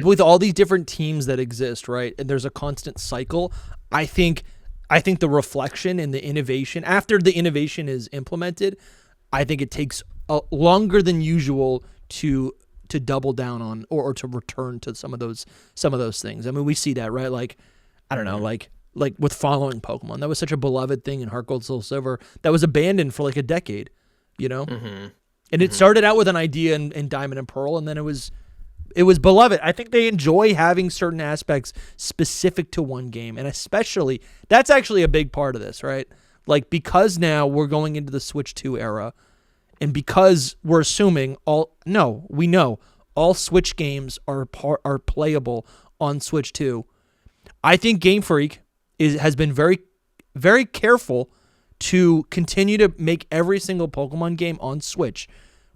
with all these different teams that exist, right, and there's a constant cycle, I think the reflection and the innovation, after the innovation is implemented, I think it takes longer than usual to double down on or to return to some of those things. I mean, we see that, right? Like, I don't know, like with following Pokemon, that was such a beloved thing in Heart Gold, Soul Silver that was abandoned for like a decade, you know? And it started out with an idea in Diamond and Pearl, and then it was beloved. I think they enjoy having certain aspects specific to one game, and especially that's actually a big part of this, right? Like, because now we're going into the Switch 2 era, and because we're assuming we know all Switch games are playable on Switch 2. I think Game Freak has been very, very careful to continue to make every single Pokemon game on Switch,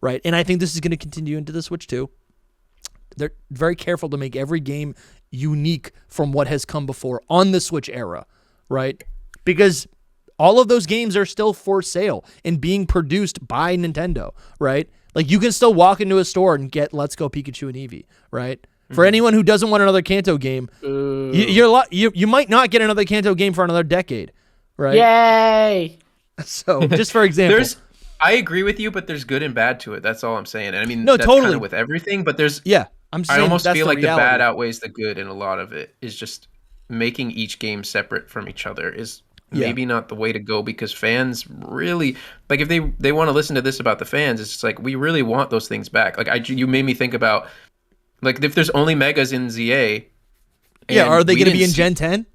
right? And I think this is going to continue into the Switch 2. They're very careful to make every game unique from what has come before on the Switch era, right? Because all of those games are still for sale and being produced by Nintendo, right? Like, you can still walk into a store and get Let's Go Pikachu and Eevee, right? For anyone who doesn't want another Kanto game, you might not get another Kanto game for another decade, right? Yay! So, just for example. I agree with you, but there's good and bad to it. That's all I'm saying. And I mean, no, that's totally kind of with everything, but there's... Yeah. I almost feel like the bad outweighs the good, and a lot of it is just making each game separate from each other is maybe not the way to go, because fans really, like, if they want to listen to this about the fans, it's just like, we really want those things back. Like, you made me think about, like, if there's only Megas in ZA. Are they going to be in Gen 10?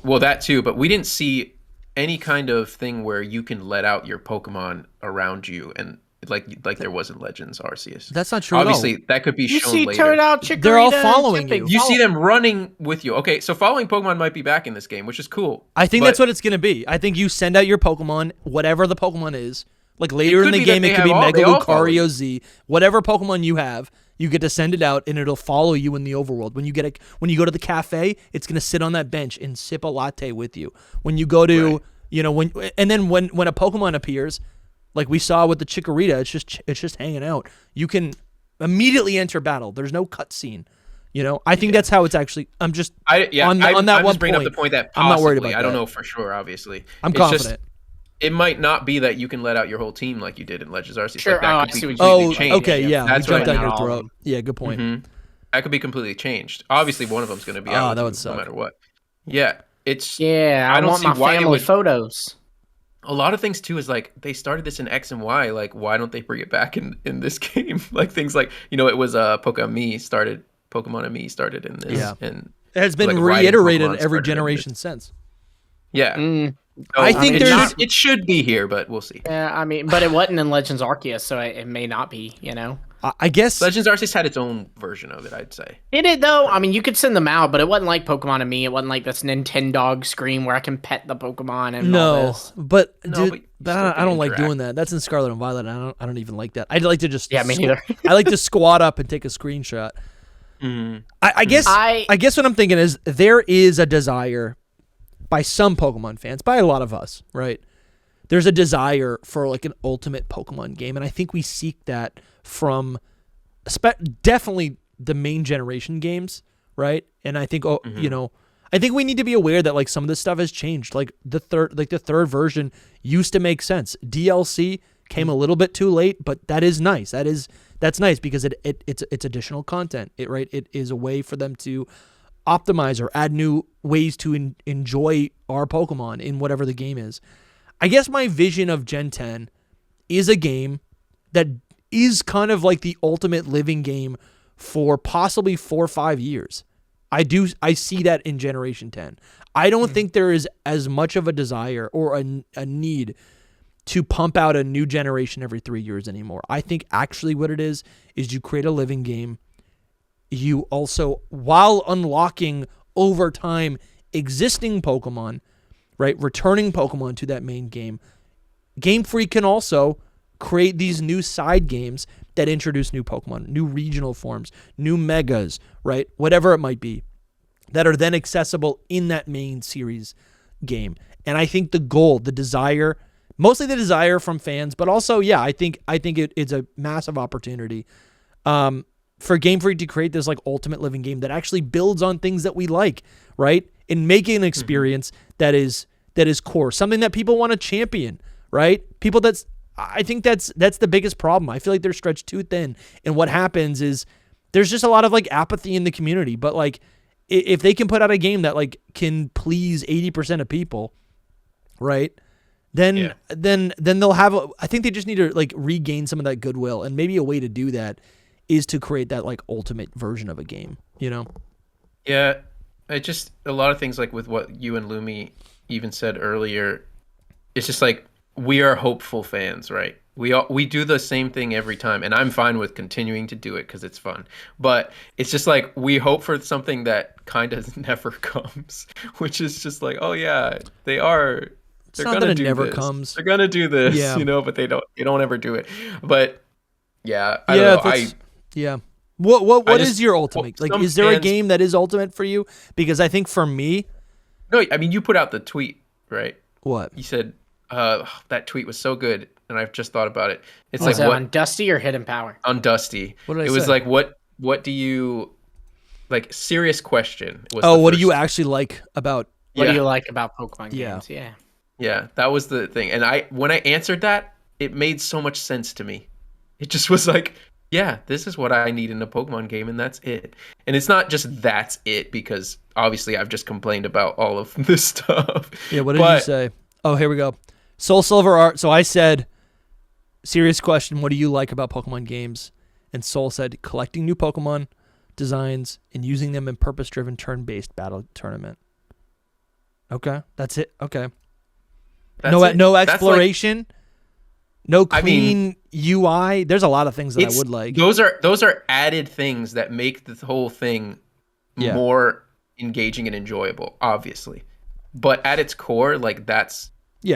Well, that too, but we didn't see any kind of thing where you can let out your Pokemon around you and like there was in Legends Arceus. That's not true. Obviously, that could be shown later. Chikorita, they're all following you. You see them running with you. Okay, so following Pokemon might be back in this game, which is cool. I think that's what it's going to be. I think you send out your Pokemon, whatever the Pokemon is. Like, later in the game, it could be Mega Lucario Z, whatever Pokemon you have. You get to send it out, and it'll follow you in the overworld. When you go to the cafe, it's gonna sit on that bench and sip a latte with you. When you go to, when a Pokemon appears, like we saw with the Chikorita, it's just hanging out. You can immediately enter battle. There's no cutscene. I think that's how it's actually. I'm just on that one bringing point. Up the point that I'm not worried about I don't that. know for sure. Obviously, I'm confident. It might not be that you can let out your whole team like you did in Legends Arceus. Sure. Like that could be changed. Okay, yeah. That's we jumped what down your throat. Yeah, good point. Mm-hmm. That could be completely changed. Obviously, one of them's going to be out. That would suck. No matter what. Yeah, it's. Yeah, I don't see my family photos. A lot of things too is like they started this in X and Y. Like, why don't they bring it back in this game? Like things like it was Pokemon Me started in this. Yeah, and it has been reiterated every generation since. Yeah. So, I think it should be here, but we'll see. Yeah, but it wasn't in Legends Arceus, so it may not be, I guess Legends Arceus had its own version of it, I'd say. It did, though. You could send them out, but it wasn't like Pokemon and Me. It wasn't like this Nintendo screen where I can pet the Pokemon and all this. But I don't like doing that. That's in Scarlet and Violet. And I don't even like that. I'd like to just me neither. I like to squat up and take a screenshot. Mm-hmm. I guess what I'm thinking is there is a desire by some Pokemon fans, by a lot of us, right? There's a desire for like an ultimate Pokemon game, and I think we seek that from definitely the main generation games, right? And I think I think we need to be aware that like some of this stuff has changed. Like the third version used to make sense. DLC came a little bit too late, but that is nice. That's nice because it's additional content. It is a way for them to optimize or add new ways to enjoy our Pokemon in whatever the game is. I guess my vision of Gen 10 is a game that is kind of like the ultimate living game for possibly 4 or 5 years. I see that in Generation 10. I don't think there is as much of a desire or a need to pump out a new generation every 3 years anymore. I think actually what it is you create a living game. You also, while unlocking over time existing Pokemon, right, returning Pokemon to that main game, Game Freak can also create these new side games that introduce new Pokemon, new regional forms, new megas, right, whatever it might be, that are then accessible in that main series game. And I think the goal, the desire, mostly the desire from fans, but also, yeah, I think it's a massive opportunity for Game Freak to create this like ultimate living game that actually builds on things that we like, right? And making an experience that is core, something that people want to champion, right? I think that's the biggest problem. I feel like they're stretched too thin. And what happens is there's just a lot of like apathy in the community. But like if they can put out a game that like can please 80% of people, right? Then they'll have I think they just need to like regain some of that goodwill, and maybe a way to do that is to create that like ultimate version of a game, Yeah, a lot of things like with what you and Lumi even said earlier, it's just like we are hopeful fans, right? We do the same thing every time, and I'm fine with continuing to do it because it's fun. But it's just like we hope for something that kind of never comes, which is just like, oh yeah, they are. They're gonna do this. Comes. They're gonna do this, but they don't ever do it. But yeah, I don't know. Yeah. What is your ultimate? Like, is there a game that is ultimate for you? Because I think for me, no, I mean you put out the tweet, right? What you said? That tweet was so good, and I've just thought about it. It's like what, on Dusty or Hidden Power? On Dusty. What did I say? It was like what do you like? Serious question. What do you actually like about? What do you like about Pokemon games? Yeah, that was the thing. And when I answered that, it made so much sense to me. It just was like, yeah, this is what I need in a Pokemon game, and that's it. And it's not just that's it, because obviously I've just complained about all of this stuff. Yeah, what did you say? Oh, here we go. SoulSilverArt. So I said, serious question, what do you like about Pokemon games? And Soul said, collecting new Pokemon designs and using them in purpose-driven turn-based battle tournament. Okay, that's it. Okay. No exploration, no clean UI. There's a lot of things that I would like. Those are added things that make the whole thing more engaging and enjoyable, obviously. But at its core, like that's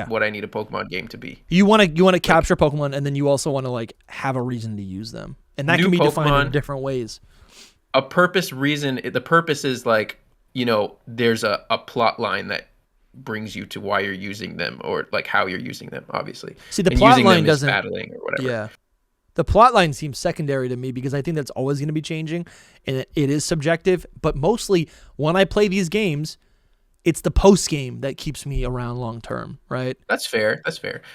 what I need a Pokemon game to be. You want to capture Pokemon, and then you also want to like have a reason to use them. And that can be defined in different ways. A purpose reason, the purpose is like, there's a plot line that brings you to why you're using them, or like how you're using them, obviously. See, the plot line doesn't battling or whatever. Yeah. The plot line seems secondary to me because I think that's always going to be changing, and it is subjective. But mostly when I play these games, it's the post game that keeps me around long term, right? That's fair.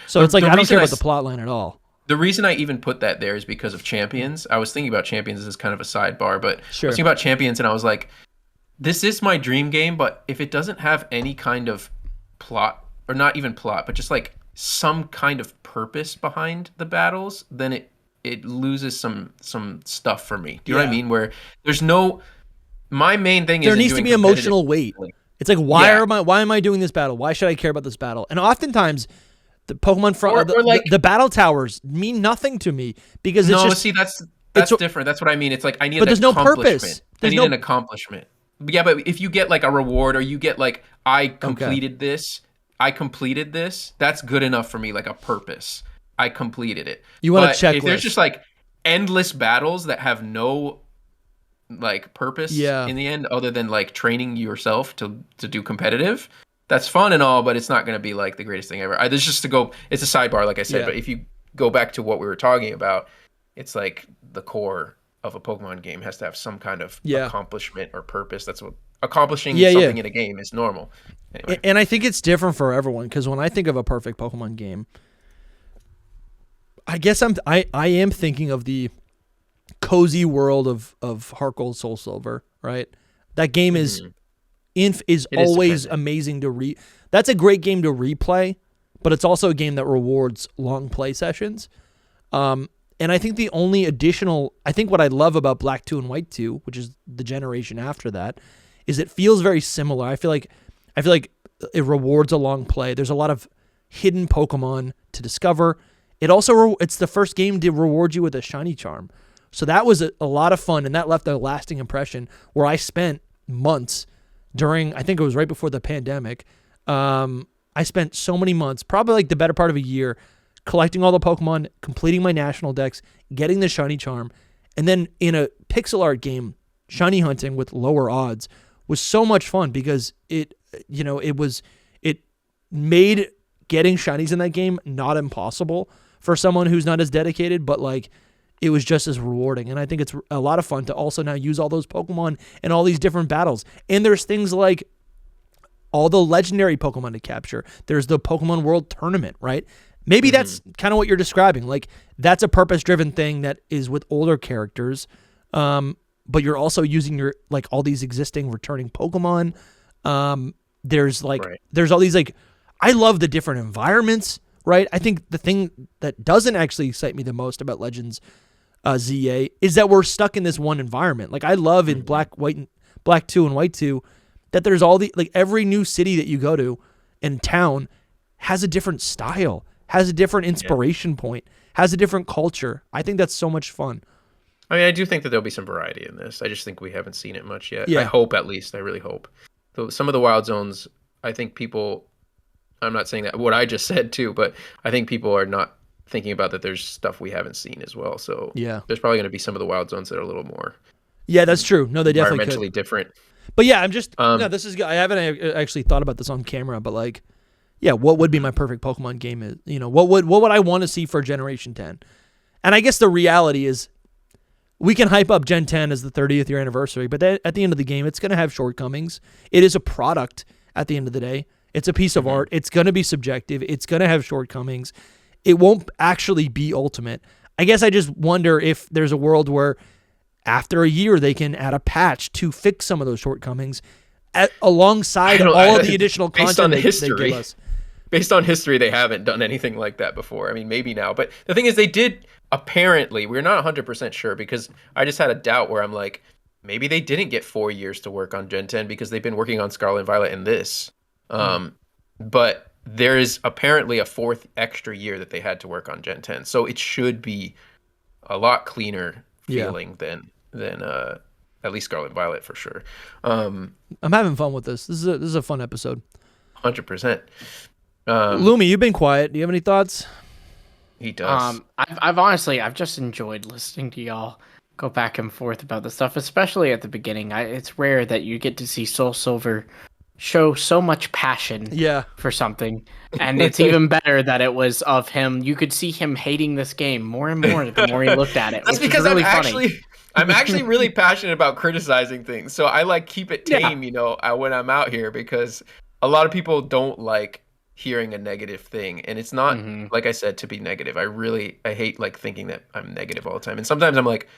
So it's like I don't care about the plot line at all. The reason I even put that there is because of Champions. I was thinking about Champions as kind of a sidebar, but sure. I was thinking about Champions and I was like, this is my dream game, but if it doesn't have any kind of plot, or not even plot, but just like some kind of purpose behind the battles, then it loses some stuff for me. Do you know what I mean? Where there's no, my main thing is there needs to be emotional weight. It's like, why am I doing this battle? Why should I care about this battle? And oftentimes the Pokemon from the battle towers mean nothing to me because it's just, see, that's different. That's what I mean. It's like I need, but there's no purpose. I need an accomplishment. Yeah, but if you get like a reward, or you get like, I completed this, that's good enough for me. Like a purpose. I completed it. You want a checklist. If there's just like endless battles that have no like purpose in the end, other than like training yourself to do competitive, that's fun and all, but it's not going to be like the greatest thing ever. It's just it's a sidebar, like I said, but if you go back to what we were talking about, it's like the core of a Pokemon game has to have some kind of accomplishment or purpose. That's what accomplishing something in a game is normal. Anyway. And I think it's different for everyone, because when I think of a perfect Pokemon game, I guess I am thinking of the cozy world of Heart Gold, Soul Silver, right? That game is always amazing to That's a great game to replay, but it's also a game that rewards long play sessions. And I think the only what I love about Black 2 and White 2, which is the generation after that, is it feels very similar. I feel like it rewards a long play. There's a lot of hidden Pokemon to discover. It also it's the first game to reward you with a shiny charm. So that was a lot of fun, and that left a lasting impression where I spent months I think it was right before the pandemic. I spent so many months, probably like the better part of a year, collecting all the Pokemon, completing my national decks, getting the shiny charm, and then in a pixel art game, shiny hunting with lower odds was so much fun because it made getting shinies in that game not impossible for someone who's not as dedicated, but like it was just as rewarding. And I think it's a lot of fun to also now use all those Pokemon in all these different battles. And there's things like all the legendary Pokemon to capture. There's the Pokemon World Tournament, right? Maybe that's kind of what you're describing. Like that's a purpose-driven thing that is with older characters, but you're also using your like all these existing returning Pokemon. There's all these like, I love the different environments, right? I think the thing that doesn't actually excite me the most about Legends ZA is that we're stuck in this one environment. Like I love in Black 2 and White 2 that there's all the like every new city that you go to and town has a different style, has a different inspiration point, has a different culture. I think that's so much fun. I mean, I do think that there'll be some variety in this. I just think we haven't seen it much yet. Yeah. I hope, at least. I really hope. So some of the wild zones, I think people, I'm not saying that what I just said too, but I think people are not thinking about that there's stuff we haven't seen as well. So there's probably going to be some of the wild zones that are a little more. Yeah, that's true. No, they definitely environmentally different. But yeah, I'm just, no, this is, I haven't actually thought about this on camera, but like, yeah, what would be my perfect Pokemon game? Is, what would I want to see for Generation 10? And I guess the reality is we can hype up Gen 10 as the 30th year anniversary, but at the end of the game, it's going to have shortcomings. It is a product at the end of the day. It's a piece of art. It's going to be subjective. It's going to have shortcomings. It won't actually be ultimate. I guess I just wonder if there's a world where after a year, they can add a patch to fix some of those shortcomings alongside all of the additional content they give us. Based on history, they haven't done anything like that before. I mean, maybe now. But the thing is, they did apparently. We're not 100% sure because I just had a doubt where I'm like, maybe they didn't get 4 years to work on Gen 10 because they've been working on Scarlet and Violet and this. But there is apparently a fourth extra year that they had to work on Gen 10. So it should be a lot cleaner feeling than at least Scarlet and Violet for sure. I'm having fun with this. This is a fun episode. 100%. Lumi, you've been quiet. Do you have any thoughts? He does. I've just enjoyed listening to y'all go back and forth about this stuff, especially at the beginning. It's rare that you get to see Soul Silver show so much passion for something, and it's even better that it was of him. You could see him hating this game more and more the more he looked at it. That's because really I'm actually really passionate about criticizing things, so I like keep it tame, when I'm out here, because a lot of people don't like hearing a negative thing, and it's not like I said to be negative. I hate like thinking that I'm negative all the time, and sometimes I'm like,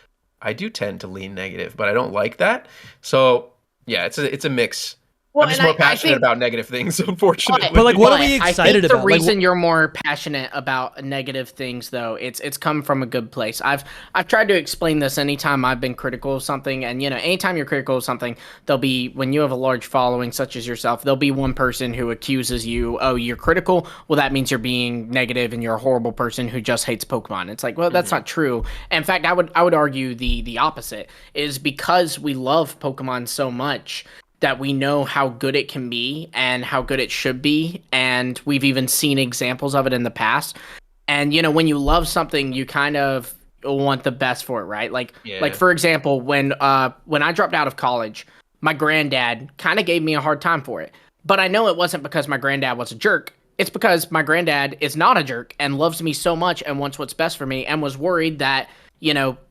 I do tend to lean negative, but I don't like that. So yeah, it's a mix. Well, I'm just more passionate about negative things, unfortunately. But like, what are we excited about? The reason you're more passionate about negative things, though, it's come from a good place. I've tried to explain this anytime I've been critical of something, and anytime you're critical of something, there'll be, when you have a large following such as yourself, there'll be one person who accuses you, oh, you're critical. Well, that means you're being negative, and you're a horrible person who just hates Pokemon. It's like, well, that's not true. In fact, I would argue the opposite is because we love Pokemon so much, that we know how good it can be and how good it should be, and we've even seen examples of it in the past. And when you love something, you kind of want the best for it, right? Like for example, when I dropped out of college, my granddad kind of gave me a hard time for it. But I know it wasn't because my granddad was a jerk. It's because my granddad is not a jerk and loves me so much and wants what's best for me, and was worried that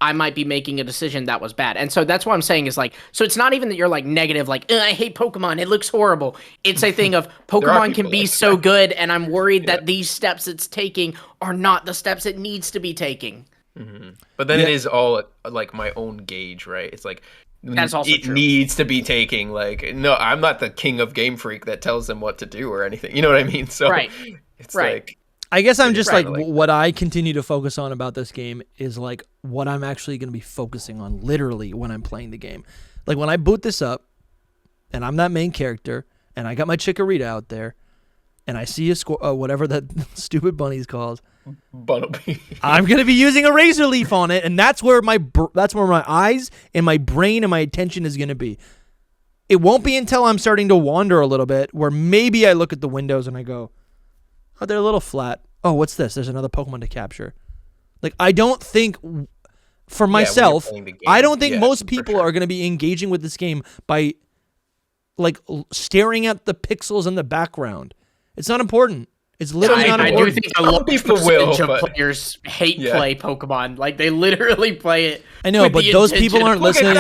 I might be making a decision that was bad. And so that's what I'm saying is like, so it's not even that you're like negative, like, I hate Pokemon, it looks horrible. It's a thing of Pokemon can be so good, and I'm worried that these steps it's taking are not the steps it needs to be taking. But then it is all like my own gauge, right? It's like, that's also it true. Needs to be taking, like, no, I'm not the king of Game Freak that tells them what to do or anything. You know what I mean? So it's like, I guess I'm just like what I continue to focus on about this game is like what I'm actually going to be focusing on literally when I'm playing the game. Like when I boot this up and I'm that main character and I got my Chikorita out there and I see a whatever that stupid bunny's called. Bunnelby. I'm going to be using a Razor Leaf on it, and that's where my eyes and my brain and my attention is going to be. It won't be until I'm starting to wander a little bit where maybe I look at the windows and I go, oh, they're a little flat. Oh, what's this? There's another Pokemon to capture. Like, I don't think, for myself, I don't think most people are going to be engaging with this game by, like, staring at the pixels in the background. It's not important. It's literally not important. I do think a lot of people of players hate play Pokemon. Like, they literally play it. I know, but those people aren't listening.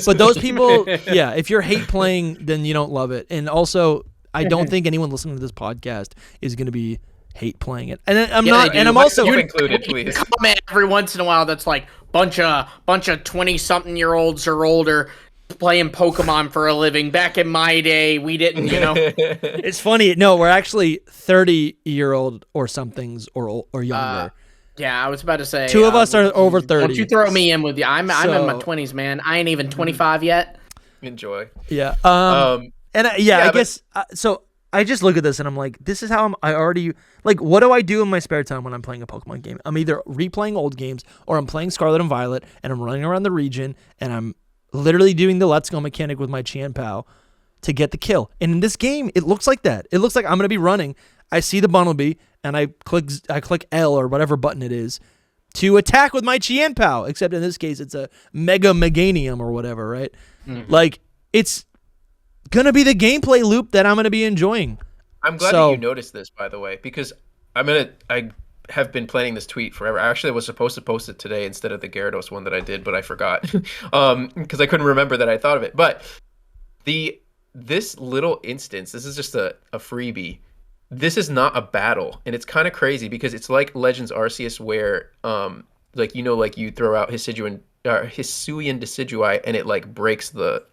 But those people, if you're hate playing, then you don't love it. And also, I don't think anyone listening to this podcast is going to be hate playing it. And I'm not. And I'm also included. Please comment every once in a while. That's like bunch of 20-something-year-olds or older playing Pokemon for a living. Back in my day, we didn't. It's funny. No, we're actually 30-year-old or somethings or younger. Yeah, I was about to say. Two of us are over 30. Don't you throw me in with you? I'm in my 20s, man. I ain't even 25 yet. Enjoy. Yeah. I guess so. I just look at this and I'm like, this is how I already, like, what do I do in my spare time when I'm playing a Pokemon game? I'm either replaying old games or I'm playing Scarlet and Violet and I'm running around the region and I'm literally doing the Let's Go mechanic with my Chien-Pao to get the kill. And in this game, it looks like that. It looks like I'm going to be running. I see the Bunnelby and I click L or whatever button it is to attack with my Chien-Pao, except in this case, it's a Mega Meganium or whatever, right? Mm-hmm. Like, it's gonna be the gameplay loop that I'm gonna be enjoying. I'm glad that you noticed this, by the way, because I have been planning this tweet forever. I actually was supposed to post it today instead of the Gyarados one that I did, but I forgot because I couldn't remember that I thought of it. But this little instance, this is just a freebie. This is not a battle, and it's kind of crazy because it's like Legends Arceus, where you throw out Hisuian Decidueye and it like breaks the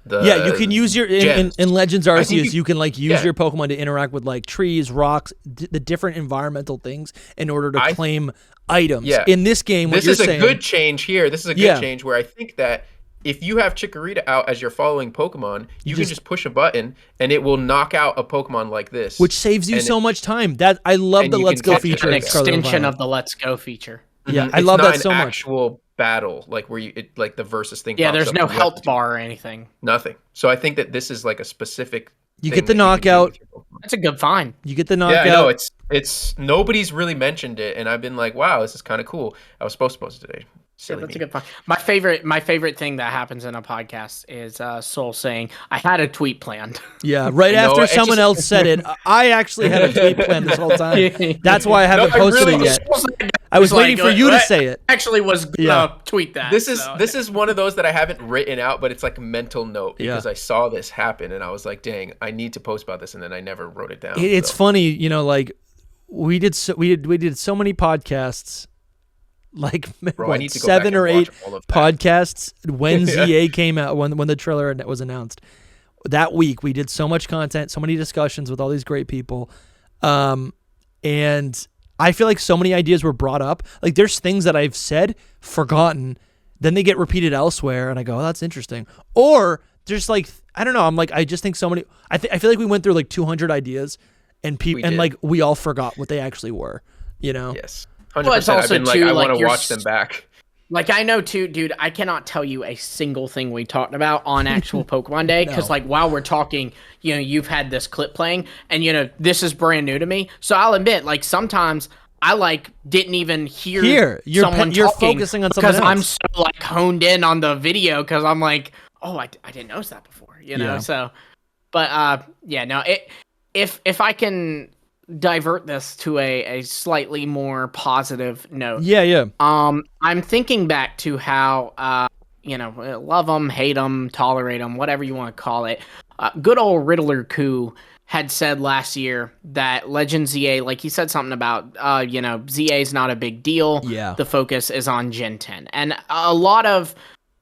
you can use your in Legends Arceus. You can like use your Pokemon to interact with like trees, rocks, the different environmental things in order to claim items. Yeah. In this game, this is a good change here. This is a good change where I think that if you have Chikorita out as your following Pokemon, you can just push a button and it will knock out a Pokemon like this, which saves you so much time. That I love the Let's Go feature. An extension of the Let's Go feature. Yeah, I love that so much. Actual battle, like where like the versus thing. Yeah, there's no health bar or anything. Nothing. So I think that this is like a specific. You get the knockout. That's a good find. You get the knockout. Yeah, no, it's It's nobody's really mentioned it, and I've been like, wow, this is kind of cool. I was supposed to post it today. Yeah, that's a good point. My favorite thing that happens in a podcast is Soul saying, "I had a tweet planned." Yeah, right after someone else said it, I actually had a tweet planned this whole time. That's why I haven't posted it yet. I was waiting for you to say it. Actually, was gonna tweet that. This is one of those that I haven't written out, but it's like a mental note because I saw this happen and I was like, dang, I need to post about this, and then I never wrote it down. It's funny, like we did so many podcasts. Like Bro, what, 7 or 8 podcasts when ZA came out, when the trailer was announced. That week we did so much content, so many discussions with all these great people, and I feel like so many ideas were brought up. Like there's things that I've said, forgotten, then they get repeated elsewhere, and I go, oh, that's interesting. Or there's like, I don't know, I'm like, I just think so many. I feel like we went through like 200 ideas, and like we all forgot what they actually were. Yes. 100%. Well, it's also I've been I want to watch them back. Like I know too, dude. I cannot tell you a single thing we talked about on actual Pokemon Day because, like, while we're talking, you've had this clip playing, and this is brand new to me. So I'll admit, like, sometimes I didn't even hear someone you're talking focusing on something because else. I'm so honed in on the video because I'm like, oh, I didn't notice that before, Yeah. So, but if I can divert this to a slightly more positive note. Yeah. I'm thinking back to how love them, hate them, tolerate them, whatever you want to call it. Good old Riddler Koo had said last year that Legend ZA, like he said something about ZA is not a big deal. Yeah. The focus is on Gen 10. And a lot of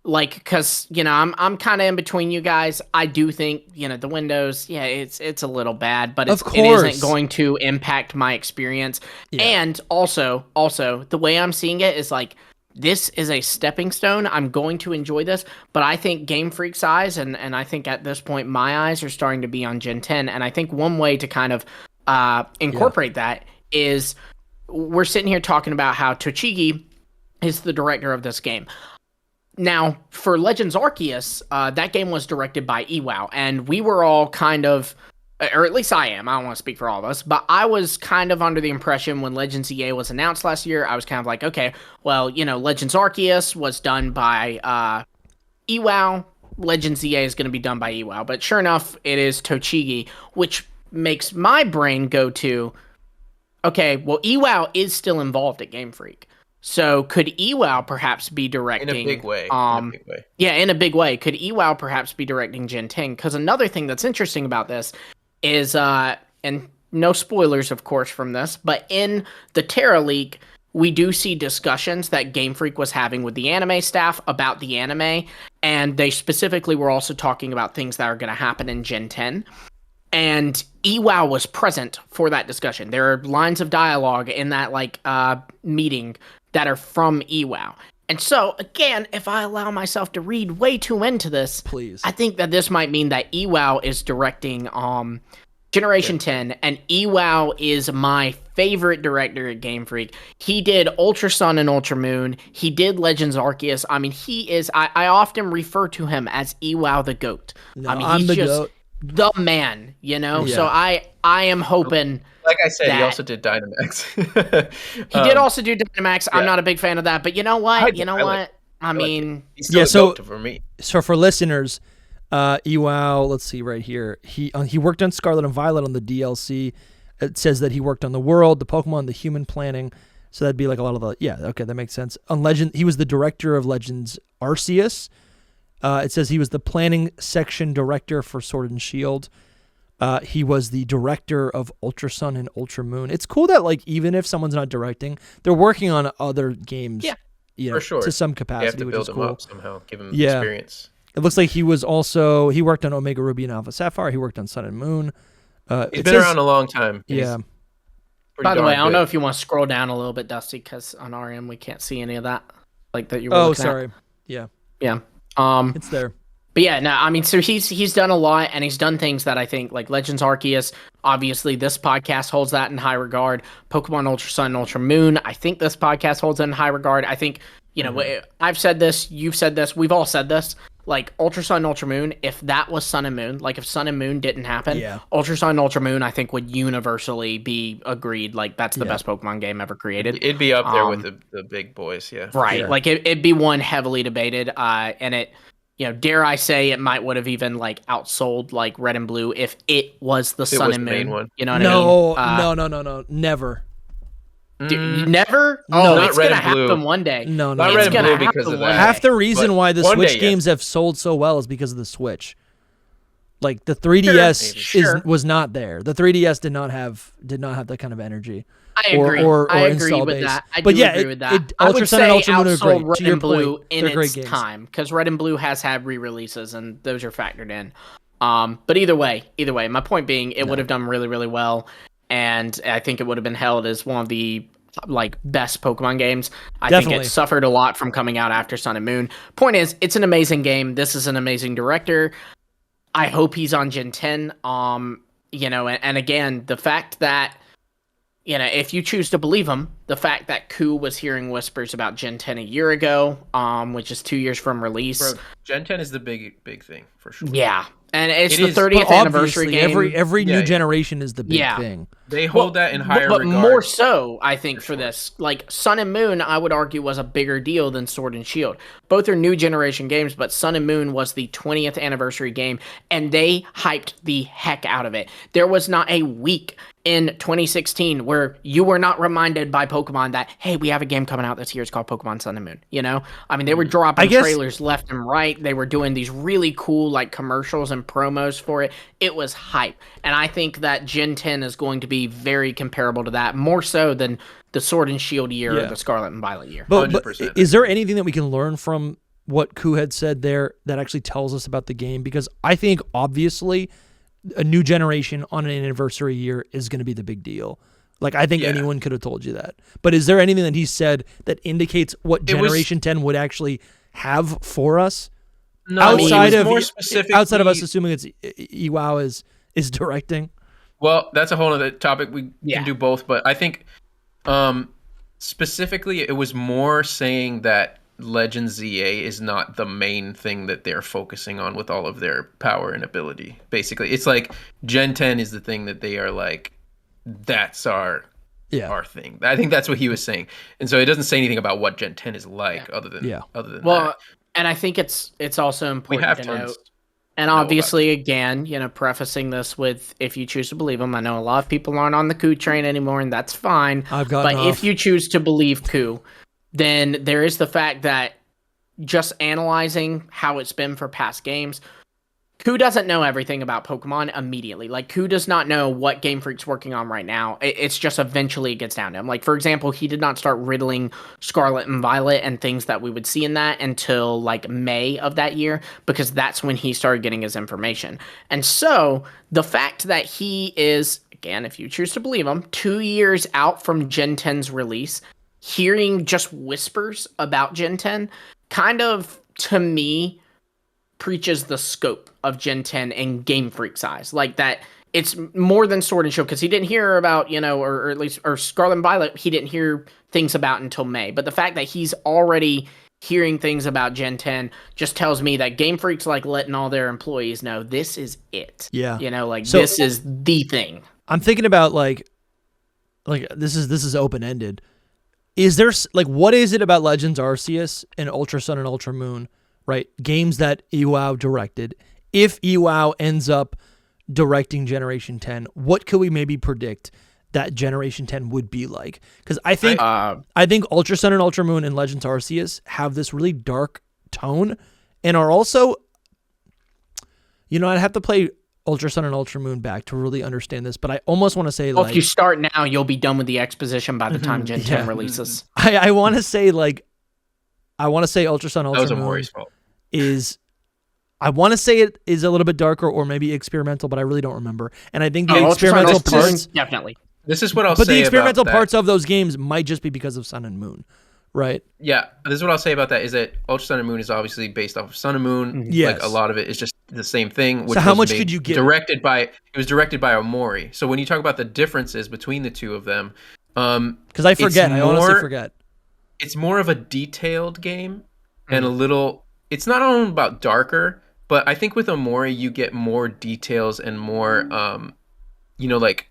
because I'm kind of in between you guys. I do think the Windows, it's a little bad, but it isn't going to impact my experience. Yeah. And also the way I'm seeing it is like this is a stepping stone. I'm going to enjoy this, but I think Game Freak's eyes and I think at this point my eyes are starting to be on Gen 10. And I think one way to kind of incorporate that is we're sitting here talking about how Tochigi is the director of this game. Now, for Legends Arceus, that game was directed by Iwao, and we were all kind of, or at least I am, I don't want to speak for all of us, but I was kind of under the impression when Legends EA was announced last year, I was kind of like, okay, well, Legends Arceus was done by Iwao, Legends EA is going to be done by Iwao, but sure enough, it is Tochigi, which makes my brain go to, okay, well, Iwao is still involved at Game Freak. So could Iwao perhaps be directing... In a big way. Yeah, in a big way. Could Iwao perhaps be directing Gen 10? Because another thing that's interesting about this is, and no spoilers, of course, from this, but in the Terra League, we do see discussions that Game Freak was having with the anime staff about the anime, and they specifically were also talking about things that are going to happen in Gen 10. And Iwao was present for that discussion. There are lines of dialogue in that meeting that are from Iwao. And so, again, if I allow myself to read way too into this, please, I think that this might mean that Iwao is directing Generation 10, and Iwao is my favorite director at Game Freak. He did Ultra Sun and Ultra Moon. He did Legends Arceus. I mean, he is... I often refer to him as Iwao the GOAT. No, I mean, I'm he's the just GOAT. The man, Yeah. So I am hoping... Like I said, he also did Dynamax. He did also do Dynamax. Yeah. I'm not a big fan of that, but you know what? I mean... He's still a GOAT for me. So for listeners, Iwao, let's see right here. He worked on Scarlet and Violet on the DLC. It says that he worked on the world, the Pokemon, the human planning. So that'd be like a lot of the... Yeah, okay, that makes sense. On Legend, he was the director of Legends Arceus. It says he was the planning section director for Sword and Shield. He was the director of Ultra Sun and Ultra Moon. It's cool that even if someone's not directing, they're working on other games. Yeah, for sure. To some capacity, you have to which build is them cool. up somehow, give them experience. It looks like he worked on Omega Ruby and Alpha Sapphire. He worked on Sun and Moon. He's been around a long time. Yeah. By the way, I don't know if you want to scroll down a little bit, Dusty, because on our end we can't see any of that. That you were looking sorry. at. Yeah. Yeah. It's there. But yeah, no, I mean, so he's done a lot, and he's done things that I think, like Legends Arceus, obviously this podcast holds that in high regard. Pokemon Ultra Sun and Ultra Moon, I think this podcast holds it in high regard. I think, I've said this, you've said this, we've all said this. like Ultra Sun, Ultra Moon, if that was Sun and Moon, like if Sun and Moon didn't happen, Yeah. Ultra Sun, Ultra Moon, I think would universally be agreed. Like that's the best Pokemon game ever created. It'd be up there with the big boys, yeah. Right. Yeah. Like it'd be one heavily debated. And it, dare I say, it might would have even like outsold like Red and Blue if it was the Sun and Moon. One. You know what I mean? No, never. Never? No, it's going to happen one day. No, not Red and Blue because of that. Half the reason why the Switch games have sold so well is because of the Switch. Like the 3DS was not there. The 3DS did not have that kind of energy. I agree. I agree with that. I do agree with that. Ultra Sun and Ultra Moon are great. Red and Blue in its time, because Red and Blue has had re-releases and those are factored in. But either way, my point being, it would have done really, really well. And I think it would have been held as one of the like best Pokemon games. I think it suffered a lot from coming out after Sun and Moon. Point is, it's an amazing game. This is an amazing director. I hope he's on Gen 10. And again, the fact that, if you choose to believe him, the fact that Ku was hearing whispers about Gen 10 a year ago, which is 2 years from release. Bro, Gen 10 is the big thing for sure. Yeah. And it's the 30th anniversary game. Every new generation is the big thing. They hold that in higher regard. But more so, I think, for this. Like, Sun and Moon, I would argue, was a bigger deal than Sword and Shield. Both are new generation games, but Sun and Moon was the 20th anniversary game, and they hyped the heck out of it. There was not a week in 2016 where you were not reminded by Pokemon that, hey, we have a game coming out this year. It's called Pokemon Sun and Moon. I mean, they were dropping trailers left and right. They were doing these really cool like commercials and promos for it. It was hype. And I think that Gen 10 is going to be very comparable to that, more so than the Sword and Shield year or the Scarlet and Violet year. But is there anything that we can learn from what Ku had said there that actually tells us about the game? Because I think obviously a new generation on an anniversary year is going to be the big deal. Like, I think anyone could have told you that. But is there anything that he said that indicates what Generation 10 would actually have for us? No, outside of us assuming it's Iwao is directing. Well, that's a whole other topic. We can do both, but I think specifically it was more saying that Legend Z-A is not the main thing that they're focusing on with all of their power and ability. Basically, it's like Gen 10 is the thing that they are like, that's our thing. I think that's what he was saying. And so it doesn't say anything about what Gen 10 is like other than that. And I think it's also important to note. And obviously, again, prefacing this with, if you choose to believe him, I know a lot of people aren't on the Ku train anymore, and that's fine. If you choose to believe Ku, then there is the fact that just analyzing how it's been for past games, Ku doesn't know everything about Pokemon immediately. Like, Ku does not know what Game Freak's working on right now. It's just eventually it gets down to him. Like, for example, he did not start riddling Scarlet and Violet and things that we would see in that until, like, May of that year, because that's when he started getting his information. And so, the fact that he is, again, if you choose to believe him, 2 years out from Gen 10's release, hearing just whispers about Gen 10 kind of, to me, preaches the scope of Gen 10 in Game Freak's eyes. Like, that it's more than Sword and Shield, because he didn't hear about, or at least Scarlet and Violet, he didn't hear things about until May. But the fact that he's already hearing things about Gen 10 just tells me that Game Freak's like letting all their employees know this is it. Yeah. This is the thing. I'm thinking about like this is open-ended. Is there, like, what is it about Legends Arceus and Ultra Sun and Ultra Moon, right? Games that Iwao directed. If Iwao ends up directing Generation 10, what could we maybe predict that Generation 10 would be like? Because I think Ultra Sun and Ultra Moon and Legends Arceus have this really dark tone and are also, I'd have to play Ultra Sun and Ultra Moon back to really understand this, but I almost want to say, if you start now, you'll be done with the exposition by the time Gen 10 releases. I want to say Ultra Sun, Ultra Moon is, I want to say it is a little bit darker or maybe experimental, but I really don't remember. And I think the experimental parts, definitely. This is what I'll say. But the experimental parts of those games might just be because of Sun and Moon. Right. Yeah. This is what I'll say about that is that Ultra Sun and Moon is obviously based off of Sun and Moon. Yes. Like, a lot of it is just the same thing. So how much could you get? It was directed by Omori. So when you talk about the differences between the two of them, because I honestly forget. It's more of a detailed game and a little it's not all about darker, but I think with Omori you get more details and more like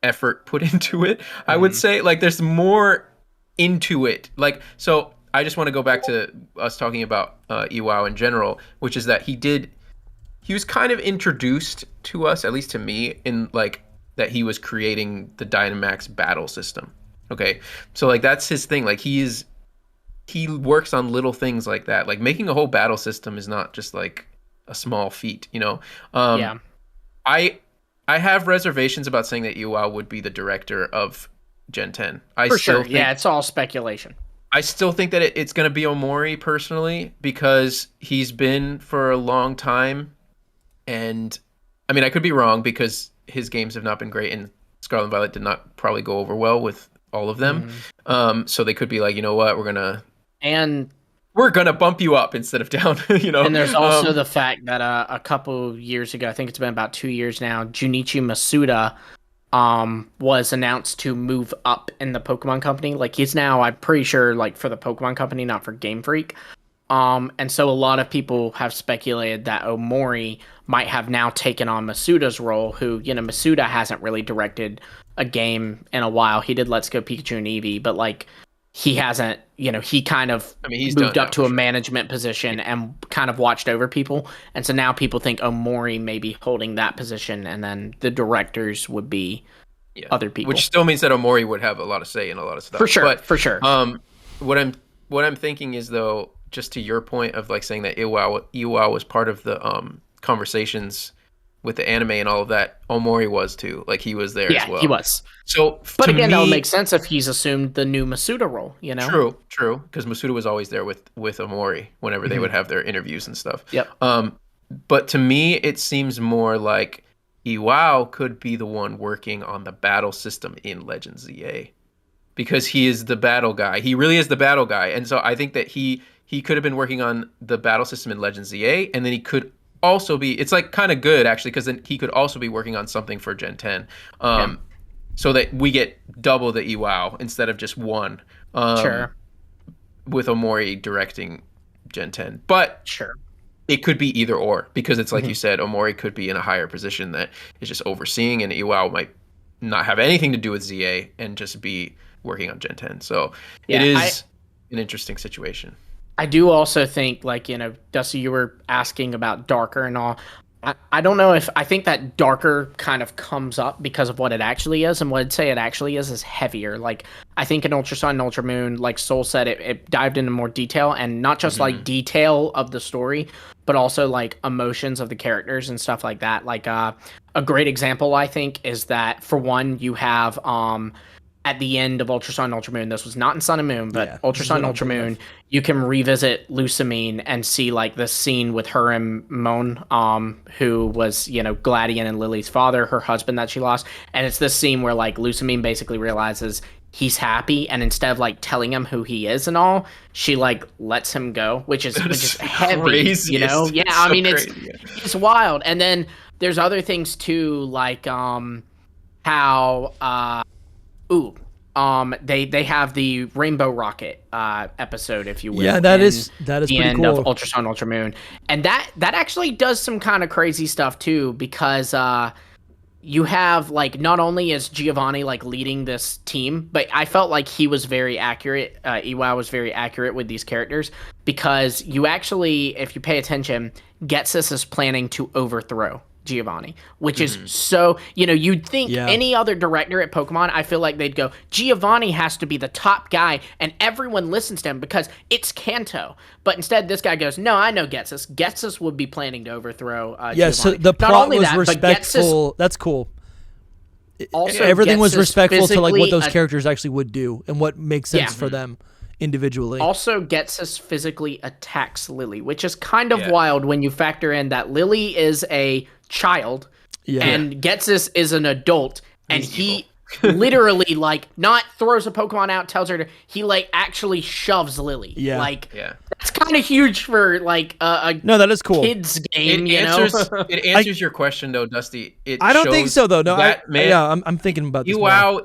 effort put into it. I would say like there's more into it. Like, so I just want to go back to us talking about Iwao in general, which is that he was kind of introduced to us, at least to me, in like that he was creating the Dynamax battle system. Okay, so like that's his thing. Like he works on little things like that. Like making a whole battle system is not just like a small feat, you know. I have reservations about saying that Iwao would be the director of Gen 10. For sure. Yeah, it's all speculation. I still think that it's going to be Omori personally, because he's been for a long time. And I mean, I could be wrong because his games have not been great, and Scarlet and Violet did not probably go over well with all of them. So they could be like, you know what, we're gonna bump you up instead of down. You know. And there's also the fact that a couple years ago, I think it's been about 2 years now, Junichi Masuda was announced to move up in the Pokemon Company. Like he's now, I'm pretty sure, like for the Pokemon Company, not for Game Freak. And so a lot of people have speculated that Omori might have now taken on Masuda's role, who, you know, Masuda hasn't really directed a game in a while. He did Let's Go Pikachu and Eevee, but like he hasn't, you know, he kind of he's moved up to a management position and kind of watched over people. And so now people think Omori may be holding that position, and then the directors would be other people. Which still means that Omori would have a lot of say in a lot of stuff. For sure, for sure. What I'm thinking is, though, just to your point of like saying that Iwao was part of the conversations with the anime and all of that, Omori was too. Like he was there as well. Yeah, he was. So, but again, that would make sense if he's assumed the new Masuda role, you know? True. Because Masuda was always there with Omori whenever they would have their interviews and stuff. Yep. But to me, it seems more like Iwao could be the one working on the battle system in Legend ZA. Because he is the battle guy. He really is the battle guy. And so I think that he could have been working on the battle system in Legend ZA, and then he could also be, it's like kind of good actually, because then he could also be working on something for Gen 10. So that we get double the Iwao instead of just one. Sure. With Omori directing Gen 10. But sure, it could be either or, because it's like you said, Omori could be in a higher position that is just overseeing, and Iwao might not have anything to do with ZA and just be working on Gen 10. So it is an interesting situation. I do also think, like, you know, Dusty, you were asking about darker and all. I don't know if I think that darker kind of comes up because of what it actually is, and what I'd say it actually is heavier. Like, I think in Ultra Sun and Ultra Moon, like Soul said, it dived into more detail, and not just like detail of the story, but also like emotions of the characters and stuff like that. Like a great example, I think, is that for one, you have at the end of Ultra Sun and Ultra Moon, this was not in Sun and Moon, but Ultra Sun and Ultra Moon, you can revisit Lusamine and see like this scene with her and Mon, who was, you know, Gladian and Lily's father, her husband that she lost. And it's this scene where like Lusamine basically realizes he's happy, and instead of like telling him who he is and all, she like lets him go, which is heavy, craziest. You know? Yeah, I mean, it's wild. And then there's other things too, like how they have the Rainbow Rocket episode, if you will. Yeah, that is the pretty end cool. of Ultra Sun, Ultra Moon, and that actually does some kind of crazy stuff too, because you have like, not only is Giovanni like leading this team, but I felt like he was very accurate. Iwao was very accurate with these characters, because you actually, if you pay attention, Getsus is planning to overthrow Giovanni, which is so, you know, you'd think any other director at Pokemon, I feel like they'd go, Giovanni has to be the top guy and everyone listens to him because it's Kanto. But instead, this guy goes, no, I know Getsus. Getsus would be planning to overthrow Giovanni. So the plot was respectful. That's cool. Also, everything was respectful to like what those characters actually would do and what makes sense for them individually. Also, Getsus physically attacks Lily, which is kind of wild when you factor in that Lily is a child and Getsus is an adult, and he literally like not throws a Pokemon out, tells her to, he like actually shoves Lily. That's kind of huge for like that is cool. Kids game. It answers your question though, Dusty. I don't think so though. No, I'm thinking about this.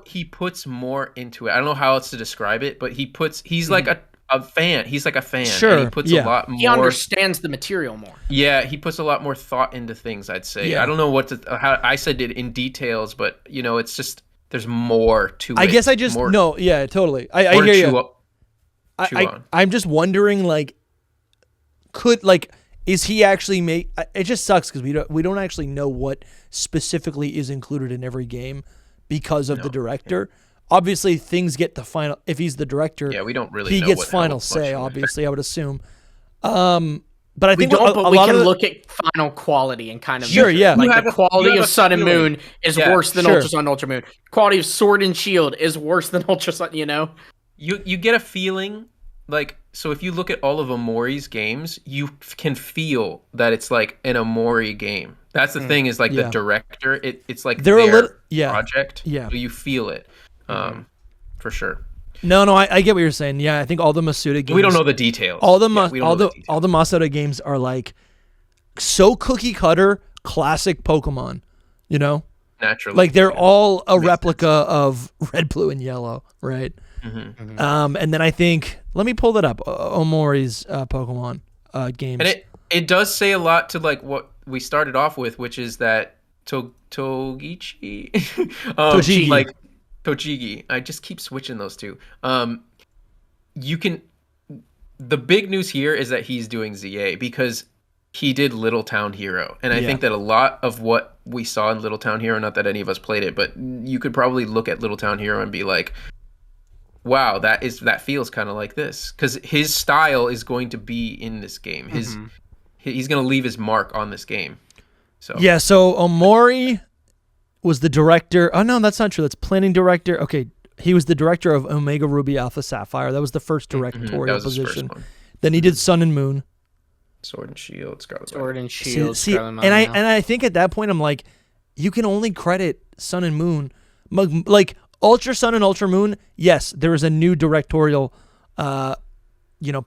He puts more into it. I don't know how else to describe it, but he's like a a fan. He's like a fan. Sure. And he puts a lot more. He understands the material more. Yeah, he puts a lot more thought into things, I'd say. Yeah. I don't know how I said it in details, but it's just there's more to it. I guess I just no, yeah, totally. I hear you. I'm just wondering, like, is he actually it just sucks because we don't actually know what specifically is included in every game because of the director. Yeah. Obviously, things get the final. If he's the director, we don't really. He know gets final say. Obviously, I would assume. But I think we can look at final quality and kind of the quality of Sun and Moon is worse than Ultra Sun and Ultra Moon. Quality of Sword and Shield is worse than Ultra Sun. You get a feeling like, so if you look at all of Omori's games, you can feel that it's like an Omori game. That's the thing is like the director. It's like they're their a little project. Yeah, so you feel it for sure. No, I get what you're saying. Yeah, I think all the Masuda games. We don't know the details. All the Masuda games are like so cookie cutter, classic Pokemon. Naturally, like they're all a replica of Red, Blue, and Yellow, right? Mm-hmm. And then I think let me pull that up. Omori's Pokemon games, and it does say a lot to like what we started off with, which is that Togechi, Tochigi. like. Tochigi. I just keep switching those two. The big news here is that he's doing ZA because he did Little Town Hero. And I think that a lot of what we saw in Little Town Hero, not that any of us played it, but you could probably look at Little Town Hero and be like, wow, that feels kind of like this. Because his style is going to be in this game. He's going to leave his mark on this game. So Omori was the director. Oh, no, that's not true. That's planning director. Okay, he was the director of Omega Ruby Alpha Sapphire. That was the first directorial position. Then he did Sun and Moon. Sword and Shield, Scarlet. Sword and Shield, see, and I think at that point I'm like, you can only credit Sun and Moon. Like Ultra Sun and Ultra Moon, yes, there is a new directorial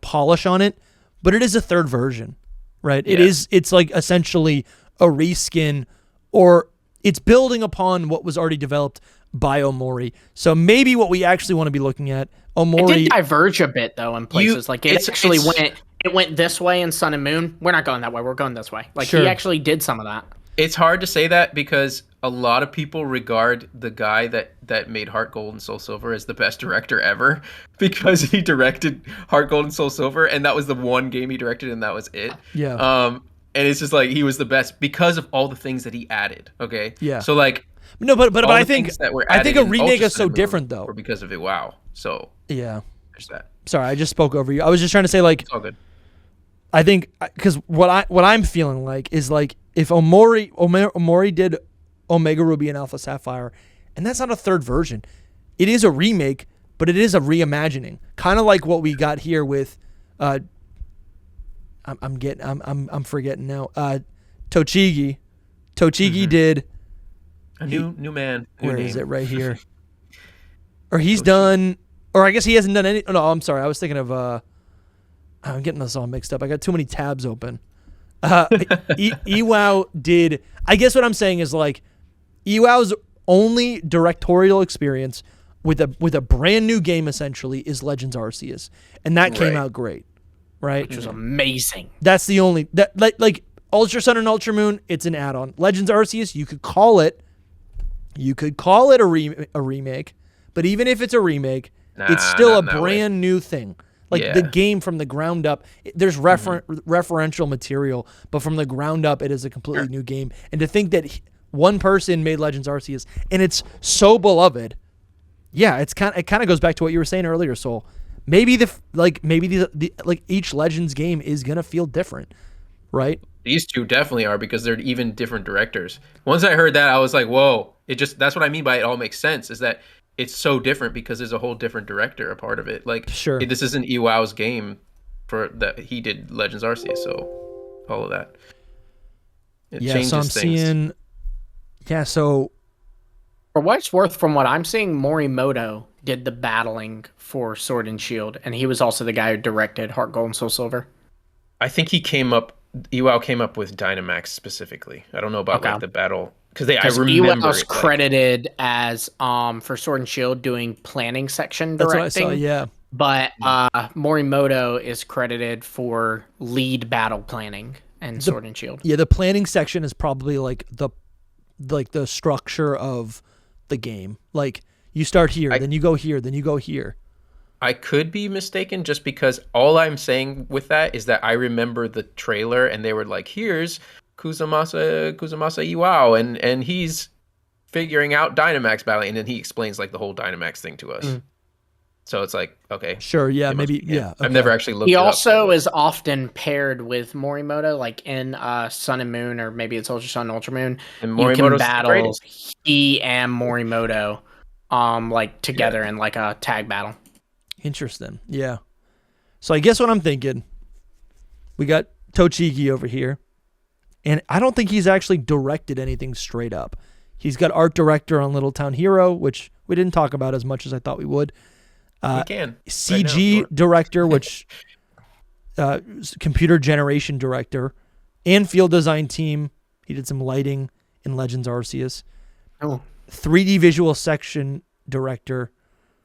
polish on it, but it is a third version, right? Yeah. It's like essentially a reskin, or it's building upon what was already developed by Omori. So maybe what we actually want to be looking at, Omori... It did diverge a bit, though, in places. It went this way in Sun and Moon. We're not going that way. We're going this way. Like, he actually did some of that. It's hard to say that because a lot of people regard the guy that made Heart Gold and Soul Silver as the best director ever because he directed Heart Gold and Soul Silver, and that was the one game he directed, and that was it. Yeah. And it's just like he was the best because of all the things that he added. Okay. Yeah. So like. No, but I think a remake is so different though. Or because of Iwao. So. Yeah. There's that. Sorry, I just spoke over you. I was just trying to say like. It's all good. I think because what I'm feeling like is like if Omori did Omega Ruby and Alpha Sapphire, and that's not a third version. It is a remake, but it is a reimagining. Kind of like what we got here with. I'm forgetting now. Tochigi did a new man. Where is it? Right here. Or he's done, or I guess he hasn't done any. Oh, no, I'm sorry. I was thinking of. I'm getting this all mixed up. I got too many tabs open. Iwao did. I guess what I'm saying is like, Iwao's only directorial experience with a brand new game essentially is Legends Arceus, and that came out great. Right, which was amazing. That's the only like Ultra Sun and Ultra Moon. It's an add-on. Legends Arceus, you could call it a remake, but even if it's a remake, it's still a brand new thing. Like the game from the ground up. There's referential material, but from the ground up, it is a completely new game. And to think that one person made Legends Arceus and it's so beloved, it kind of goes back to what you were saying earlier, Soul. Maybe each Legends game is gonna feel different, right? These two definitely are because they're even different directors. Once I heard that, I was like, "Whoa!" That's what I mean by it all makes sense. Is that it's so different because there's a whole different director a part of it. Like, this isn't Iwao's game for that he did Legends Arceus, so all of that. It changes so I'm things. seeing. Yeah, so for what it's worth, from what I'm seeing, Morimoto did the battling for Sword and Shield, and he was also the guy who directed Heart Gold and Soul Silver. I think Iwao came up with Dynamax specifically. I don't know about like the battle because I remember Iwao's credited as for Sword and Shield doing planning section directing. That's what I saw. Yeah. But Morimoto is credited for lead battle planning and Sword and Shield. Yeah, the planning section is probably like the structure of the game. Like you start here, then you go here, then you go here. I could be mistaken just because all I'm saying with that is that I remember the trailer and they were like, here's Kuzumasa Iwao and he's figuring out Dynamax battling, and then he explains like the whole Dynamax thing to us. Mm. So it's like, okay. Sure, yeah, maybe, yeah. Okay. I've never actually looked He it up. also is often paired with Morimoto, like in Sun and Moon, or maybe it's Ultra Sun, Ultra Moon. And you can battle he and Morimoto like together in like a tag battle. Interesting. Yeah. So I guess what I'm thinking, we got Tochigi over here, and I don't think he's actually directed anything straight up. He's got art director on Little Town Hero, which we didn't talk about as much as I thought we would. We can. CG right director, which computer generation director, and field design team. He did some lighting in Legends Arceus. Oh. 3D visual section director.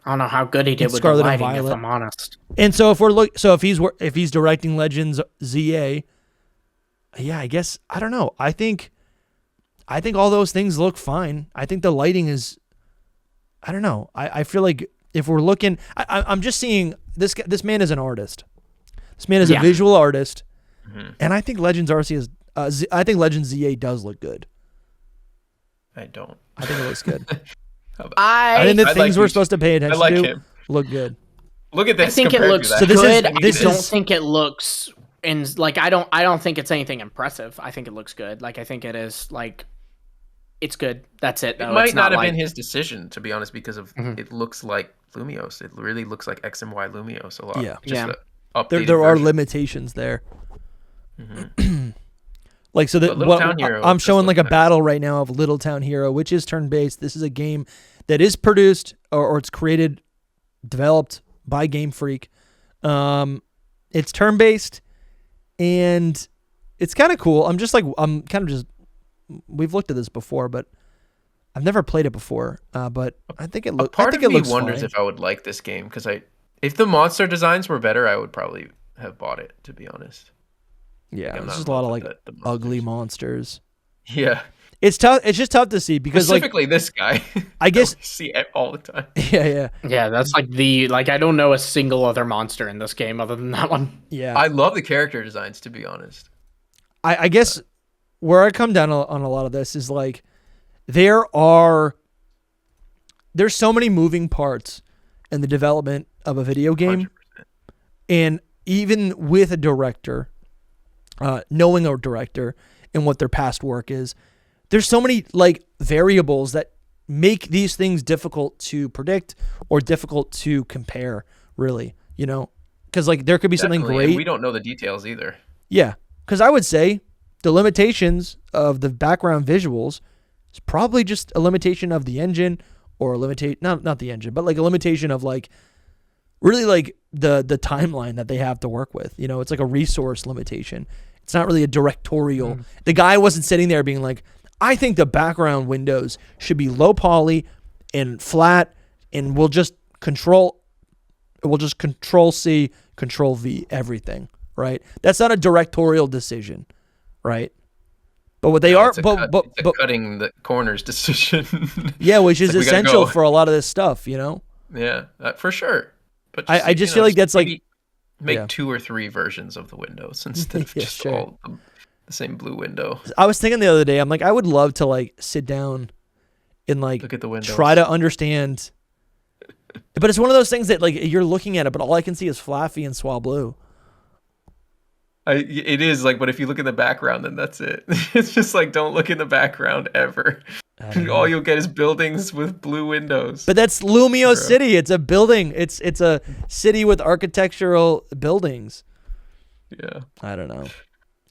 I don't know how good he did with Scarlet the lighting, if I'm honest. And so if he's directing Legends Z-A, yeah, I guess I don't know. I think all those things look fine. I think the lighting is, I don't know. I feel like if we're looking, I'm just seeing this man is an artist. This man is a visual artist, and I think Legends Arceus, I think Legends Z-A does look good. I don't. I think it looks good. I think the things we're supposed to pay attention to look good. Look at this. I think it looks so good. I don't think it looks I don't think it's anything impressive. I think it looks good. Like I think it is like it's good. That's it. It might not have been his decision, to be honest, because of it looks like Lumiose. It really looks like X and Y Lumiose a lot. Yeah. There are limitations there. Mm-hmm. Like so that I'm showing like a battle right now of Little Town Hero, which is turn-based. This is a game that is produced or it's created, developed by Game Freak. It's turn-based and it's kind of cool. We've looked at this before, but I've never played it before. But I think it looks. Part of me wonders if I would like this game because if the monster designs were better, I would probably have bought it. To be honest. Yeah, there's just a lot of like ugly monsters. Yeah, it's tough. It's just tough to see because specifically this guy. I guess see it all the time. Yeah. That's like I don't know a single other monster in this game other than that one. Yeah, I love the character designs. To be honest, I guess where I come down on a lot of this is like there's so many moving parts in the development of a video game, 100%. And even with a director. Knowing a director and what their past work is, there's so many like variables that make these things difficult to predict or difficult to compare, really, because like there could be something great. And we don't know the details either. Yeah, because I would say the limitations of the background visuals is probably just a limitation of the engine or a limitation, not the engine, but like a limitation of like really like the timeline that they have to work with. It's like a resource limitation. It's not really a directorial. The guy wasn't sitting there being like, I think the background windows should be low poly and flat, and we'll just control C, control V everything, right? That's not a directorial decision, right? But what they are, but cutting the corners decision. Yeah, which is essential for a lot of this stuff, Yeah, for sure. But I just feel like that's like. Make 2 or 3 versions of the windows instead of just all the same blue window. I was thinking the other day, I'm like, I would love to like sit down and like look at the windows. Try to understand. But it's one of those things that like you're looking at it, but all I can see is Flaffy and Swablu. It is like, but if you look in the background, then that's it. It's just like, don't look in the background ever. All you'll get is buildings with blue windows. But that's Lumio City. It's a building. It's a city with architectural buildings. Yeah. I don't know.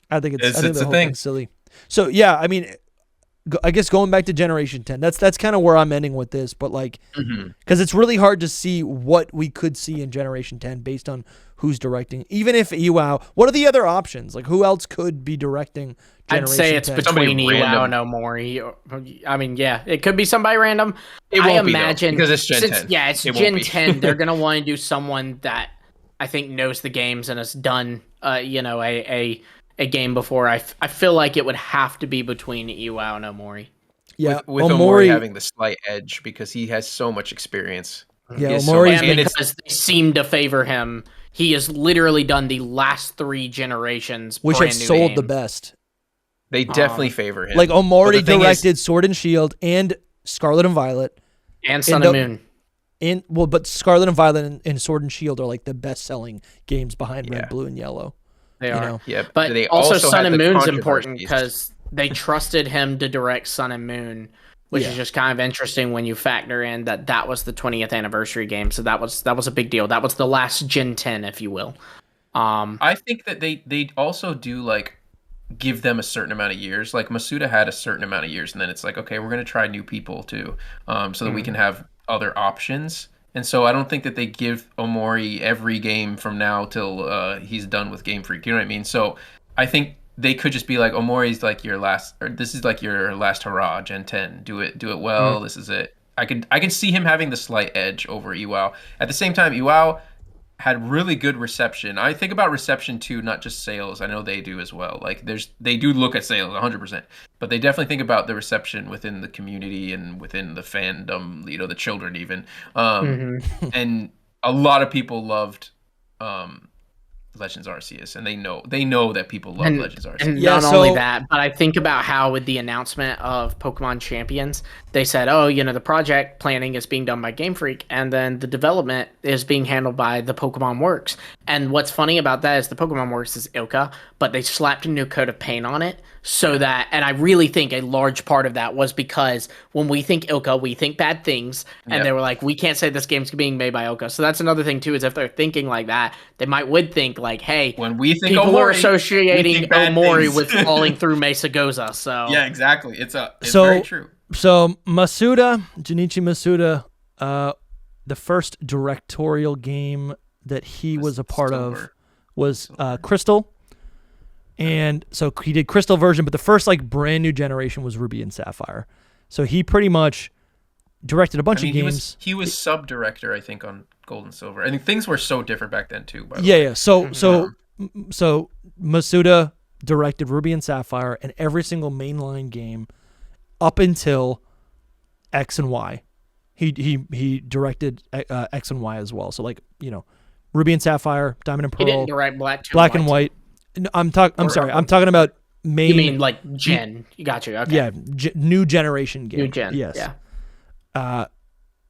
I think it's a thing. Silly. So yeah, I mean, I guess going back to Generation 10, that's kind of where I'm ending with this, but like, because it's really hard to see what we could see in Generation 10 based on who's directing. Even if Iwao, what are the other options? Like, who else could be directing Generation 10? I'd say it's between Iwao and Omori. I mean, yeah, it could be somebody random. I imagine because it's Gen 10. Yeah, it's Gen 10. They're gonna want to do someone that I think knows the games and has done, a game before. I feel like it would have to be between Iwao and Omori. Yeah, with Omori having the slight edge because he has so much experience. Yeah, Omori, and because they seem to favor him. He has literally done the last 3 generations, which have sold the best. They definitely favor him. Like Omori directed Sword and Shield and Scarlet and Violet and Sun and Moon. But Scarlet and Violet and Sword and Shield are like the best-selling games behind Red, Blue, and Yellow. They are. Yeah, but they also Sun and Moon's important because they trusted him to direct Sun and Moon, which is just kind of interesting when you factor in that was the 20th anniversary game. So that was a big deal. That was the last Gen 10, if you will. I think that they also do like give them a certain amount of years. Like Masuda had a certain amount of years, and then it's like, okay, we're going to try new people too, so that we can have other options. And so I don't think that they give Omori every game from now till he's done with Game Freak. You know what I mean? So I think they could just be like, Omori's like your last, or this is like your last hurrah, Gen 10. Do it well. This is it. I can see him having the slight edge over Iwao. At the same time, Iwao had really good reception. I think about reception too, not just sales. I know they do as well. Like they do look at sales 100%, but they definitely think about the reception within the community and within the fandom, the children even. And a lot of people loved Legends Arceus, and they know that people love Legends Arceus. And not only that, but I think about how with the announcement of Pokemon Champions, they said, the project planning is being done by Game Freak, and then the development is being handled by the Pokemon Works. And what's funny about that is the Pokemon Works is Ilka, but they slapped a new coat of paint on it so that, and I really think a large part of that was because when we think Ilka, we think bad things, and they were like, we can't say this game's being made by Ilka. So that's another thing too, is if they're thinking like that, they would think like, hey, when we think people Omori, are associating Omori with falling through Mesa Goza. So yeah, exactly. It's very true. So Junichi Masuda, the first directorial game that he was a part of was Crystal. And so he did Crystal version, but the first like brand new generation was Ruby and Sapphire. So he pretty much directed a bunch of games. He was sub-director, I think, on Gold and Silver. I think things were so different back then too. By the way. So Masuda directed Ruby and Sapphire and every single mainline game up until X and Y. He directed X and Y as well. So like Ruby and Sapphire, Diamond and Pearl. He didn't direct Black and White. No, I'm talking about main. You mean like Gen? You got you. Okay. Yeah, new generation game. New Gen. Yes. Yeah.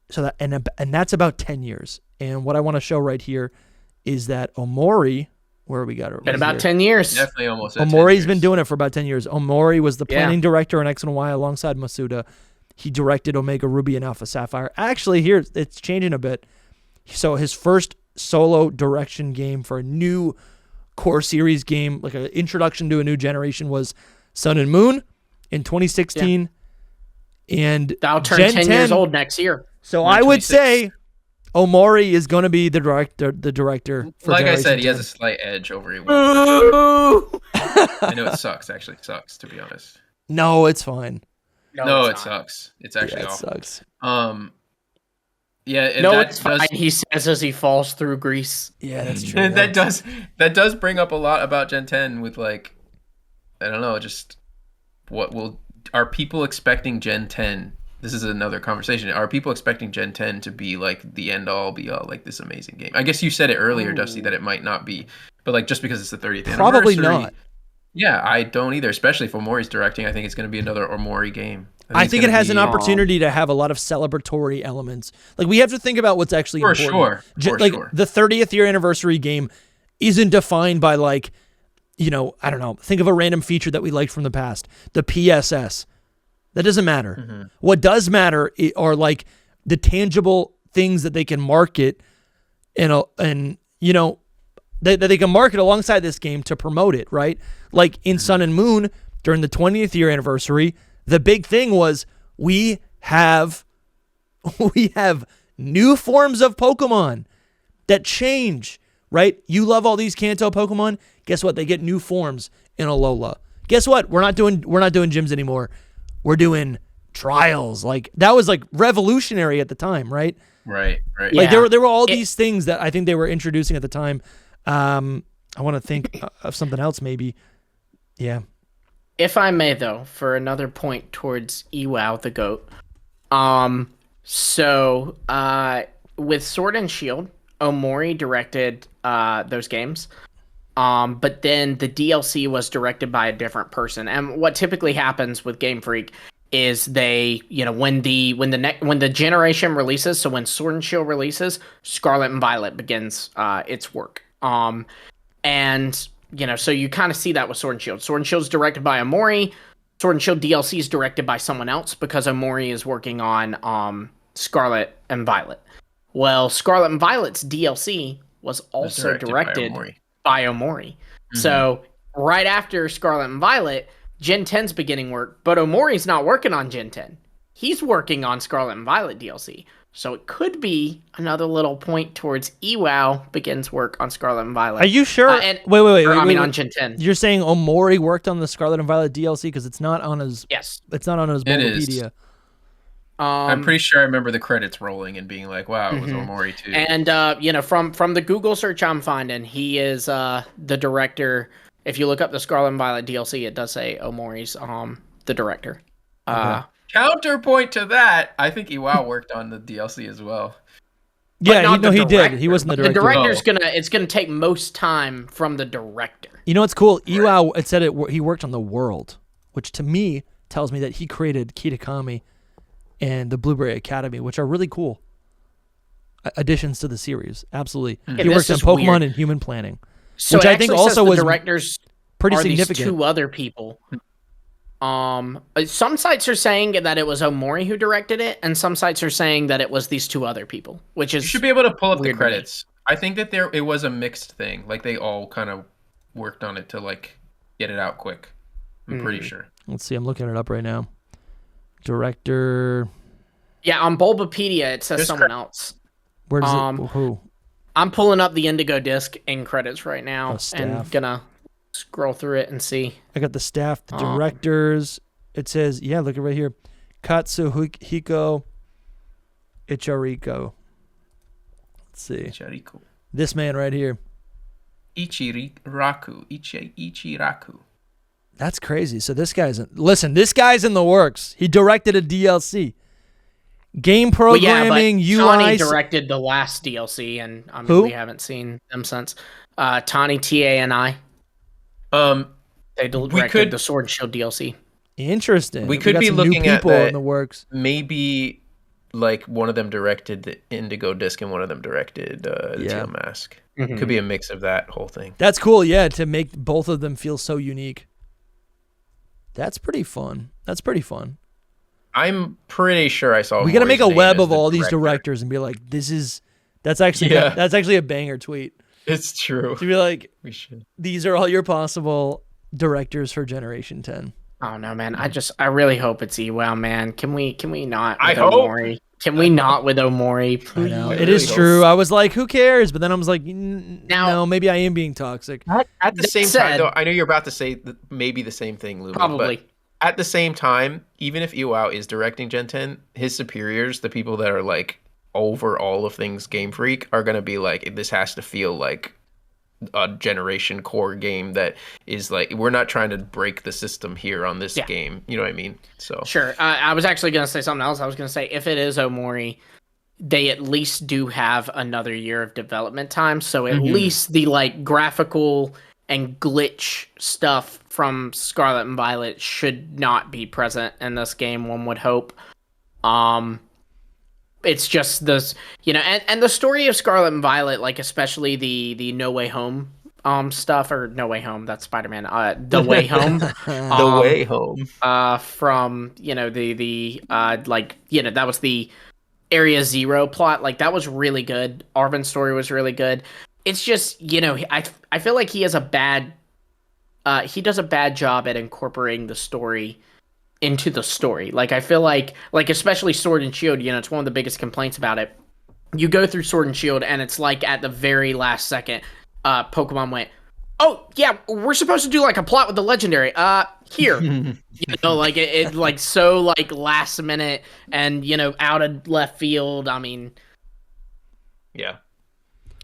So that and that's about 10 years. And what I want to show right here is that Omori, where we got it? Been about 10 years. Definitely almost. Omori's been doing it for about 10 years. Omori was the planning director on X and Y alongside Masuda. He directed Omega Ruby and Alpha Sapphire. Actually, here it's changing a bit. So his first solo direction game for a new core series game, like an introduction to a new generation, was Sun and Moon in 2016. And that'll turn 10 years old next year. So I would say Omori is going to be the director. For like I said, 10. he has a slight edge over Iwao. I know it sucks. Actually, it sucks, to be honest. No, it's fine. No, it sucks. It's actually awful. It sucks. Yeah, it's fine. He says as he falls through grease. Yeah, that's true. that does bring up a lot about Gen 10 with like, I don't know, just are people expecting Gen 10? This is another conversation. Are people expecting Gen 10 to be like the end all be all, like this amazing game? I guess you said it earlier, Dusty, that it might not be, but like just because it's the 30th anniversary. Probably not. Yeah, I don't either, especially if Omori's directing. I think it's going to be another Omori game. I think it has an opportunity to have a lot of celebratory elements. Like we have to think about what's actually important. For sure. The 30th year anniversary game isn't defined by like, I don't know. Think of a random feature that we liked from the past. The PSS. That doesn't matter. Mm-hmm. What does matter are like the tangible things that they can market that they can market alongside this game to promote it, right? Like in Sun and Moon during the 20th year anniversary, the big thing was we have new forms of Pokemon that change, right? You love all these Kanto Pokemon. Guess what? They get new forms in Alola. Guess what? We're not doing gyms anymore. We're doing trials. Like that was like revolutionary at the time, right? Right. Like there were all these things that I think they were introducing at the time. I want to think of something else maybe. Yeah. If I may, though, for another point towards Iwao the goat. So with Sword and Shield, Omori directed those games. But then the DLC was directed by a different person. And what typically happens with Game Freak is they, when the generation releases, so when Sword and Shield releases, Scarlet and Violet begins its work. And so you kind of see that with Sword and Shield. Sword and Shield is directed by Omori. Sword and Shield DLC is directed by someone else because Omori is working on Scarlet and Violet. Well, Scarlet and Violet's DLC was also directed by Omori. Mm-hmm. So right after Scarlet and Violet, Gen 10's beginning work, but Omori's not working on Gen 10. He's working on Scarlet and Violet DLC. So it could be another little point towards Iwao begins work on Scarlet and Violet. Are you sure? Wait, on Gen 10. You're saying Omori worked on the Scarlet and Violet DLC because it's not on his. Yes. It's not on his Wikipedia. I'm pretty sure I remember the credits rolling and being like, "Wow, it was Omori too." And from the Google search I'm finding, he is the director. If you look up the Scarlet and Violet DLC, it does say Omori's the director. Okay. Counterpoint to that, I think Iwao worked on the DLC as well. Yeah, he did. He wasn't the director. The director's it's gonna take most time from the director. You know what's cool? Iwao, it said he worked on the world, which to me tells me that he created Kitakami and the Blueberry Academy, which are really cool additions to the series. Absolutely. He worked on Pokemon weird. And human planning, so which I think also was directors pretty are significant. These two other people. Some sites are saying that it was Omori who directed it, and some sites are saying that it was these two other people, which is you should be able to pull up the credits. I think that it was a mixed thing. Like they all kind of worked on it to like get it out quick. I'm pretty sure. Let's see. I'm looking it up right now. Director. Yeah, on Bulbapedia it says someone else. Where does it? Who? I'm pulling up the Indigo disc in credits right now and gonna scroll through it and see. I got the staff, the directors. It says, look at right here. Katsuhiko Ichariko. Let's see. Ichiriko. This man right here. Ichiraku. That's crazy. So this guy's in the works. He directed a DLC. Game programming, UI. Tani directed the last DLC, and we haven't seen them since. Tani, T-A-N-I. They directed the Sword and Shield DLC. Interesting. We could be looking at that in the works. Maybe like one of them directed the Indigo disc and one of them directed the Teal Mask. Mm-hmm. Could be a mix of that whole thing. That's cool, to make both of them feel so unique. That's pretty fun. I'm pretty sure I saw. We got to make a web of all these directors and be like, that's actually a banger tweet. It's true. To be like, we should. These are all your possible directors for Generation 10. Oh no, man! I really hope it's Iwao, man. Can we not? I hope. Omori? Can we not with Omori? I know. It is true. I was like, who cares? But then I was like, no, maybe I am being toxic. At the same time, though, I know you're about to say maybe the same thing, Lumi. Probably. But at the same time, even if Iwao is directing Gen 10, his superiors, the people that are like over all of things Game Freak, are going to be like, this has to feel like a generation core game that is like, we're not trying to break the system here on this game. You know what I mean? So sure. I was actually going to say something else. I was going to say, if it is Omori, they at least do have another year of development time. So at least the like graphical and glitch stuff from Scarlet and Violet should not be present in this game, one would hope. It's just this, and the story of Scarlet and Violet, like especially the No Way Home stuff, or No Way Home, that's Spider-Man, The Way Home. The Way Home. From, that was the Area Zero plot. Like, that was really good. Arvin's story was really good. It's just, I feel like he does a bad job at incorporating the story into the story. Like I feel like especially Sword and Shield, it's one of the biggest complaints about it. You go through Sword and Shield and it's like at the very last second, Pokemon went, "Oh yeah, we're supposed to do like a plot with the legendary. Here." Like it like so like last minute and out of left field. I mean, yeah.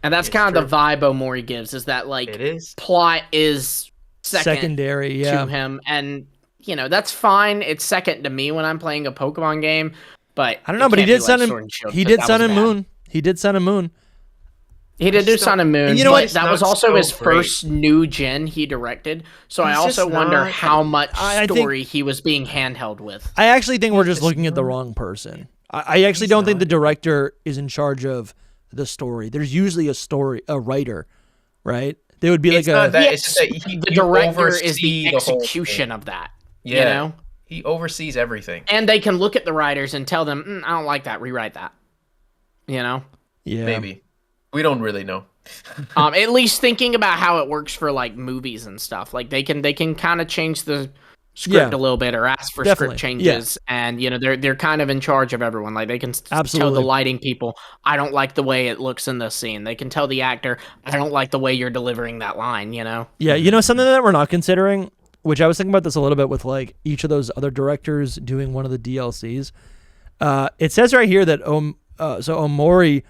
And that's kind of the vibe Omori gives, is that like it is. Plot is secondary to him, and that's fine. It's second to me when I'm playing a Pokemon game, but I don't know. But he did Sun and he did Sun and Moon. He did Sun and Moon. He did do Sun and Moon. But that was also his first new gen he directed. So I also wonder how much story he was being handheld with. I actually think we're just looking at the wrong person. I actually don't think the director is in charge of the story. There's usually a writer, right? They would be like the director is the execution of that. Yeah, he oversees everything, and they can look at the writers and tell them, "I don't like that. Rewrite that." Yeah, maybe we don't really know. At least thinking about how it works for like movies and stuff, like they can kind of change the script a little bit or ask for script changes, and they're kind of in charge of everyone. Like they can tell the lighting people, "I don't like the way it looks in this scene." They can tell the actor, "I don't like the way you're delivering that line." Yeah, something that we're not considering, which I was thinking about this a little bit with like each of those other directors doing one of the DLCs. It says right here that Omori,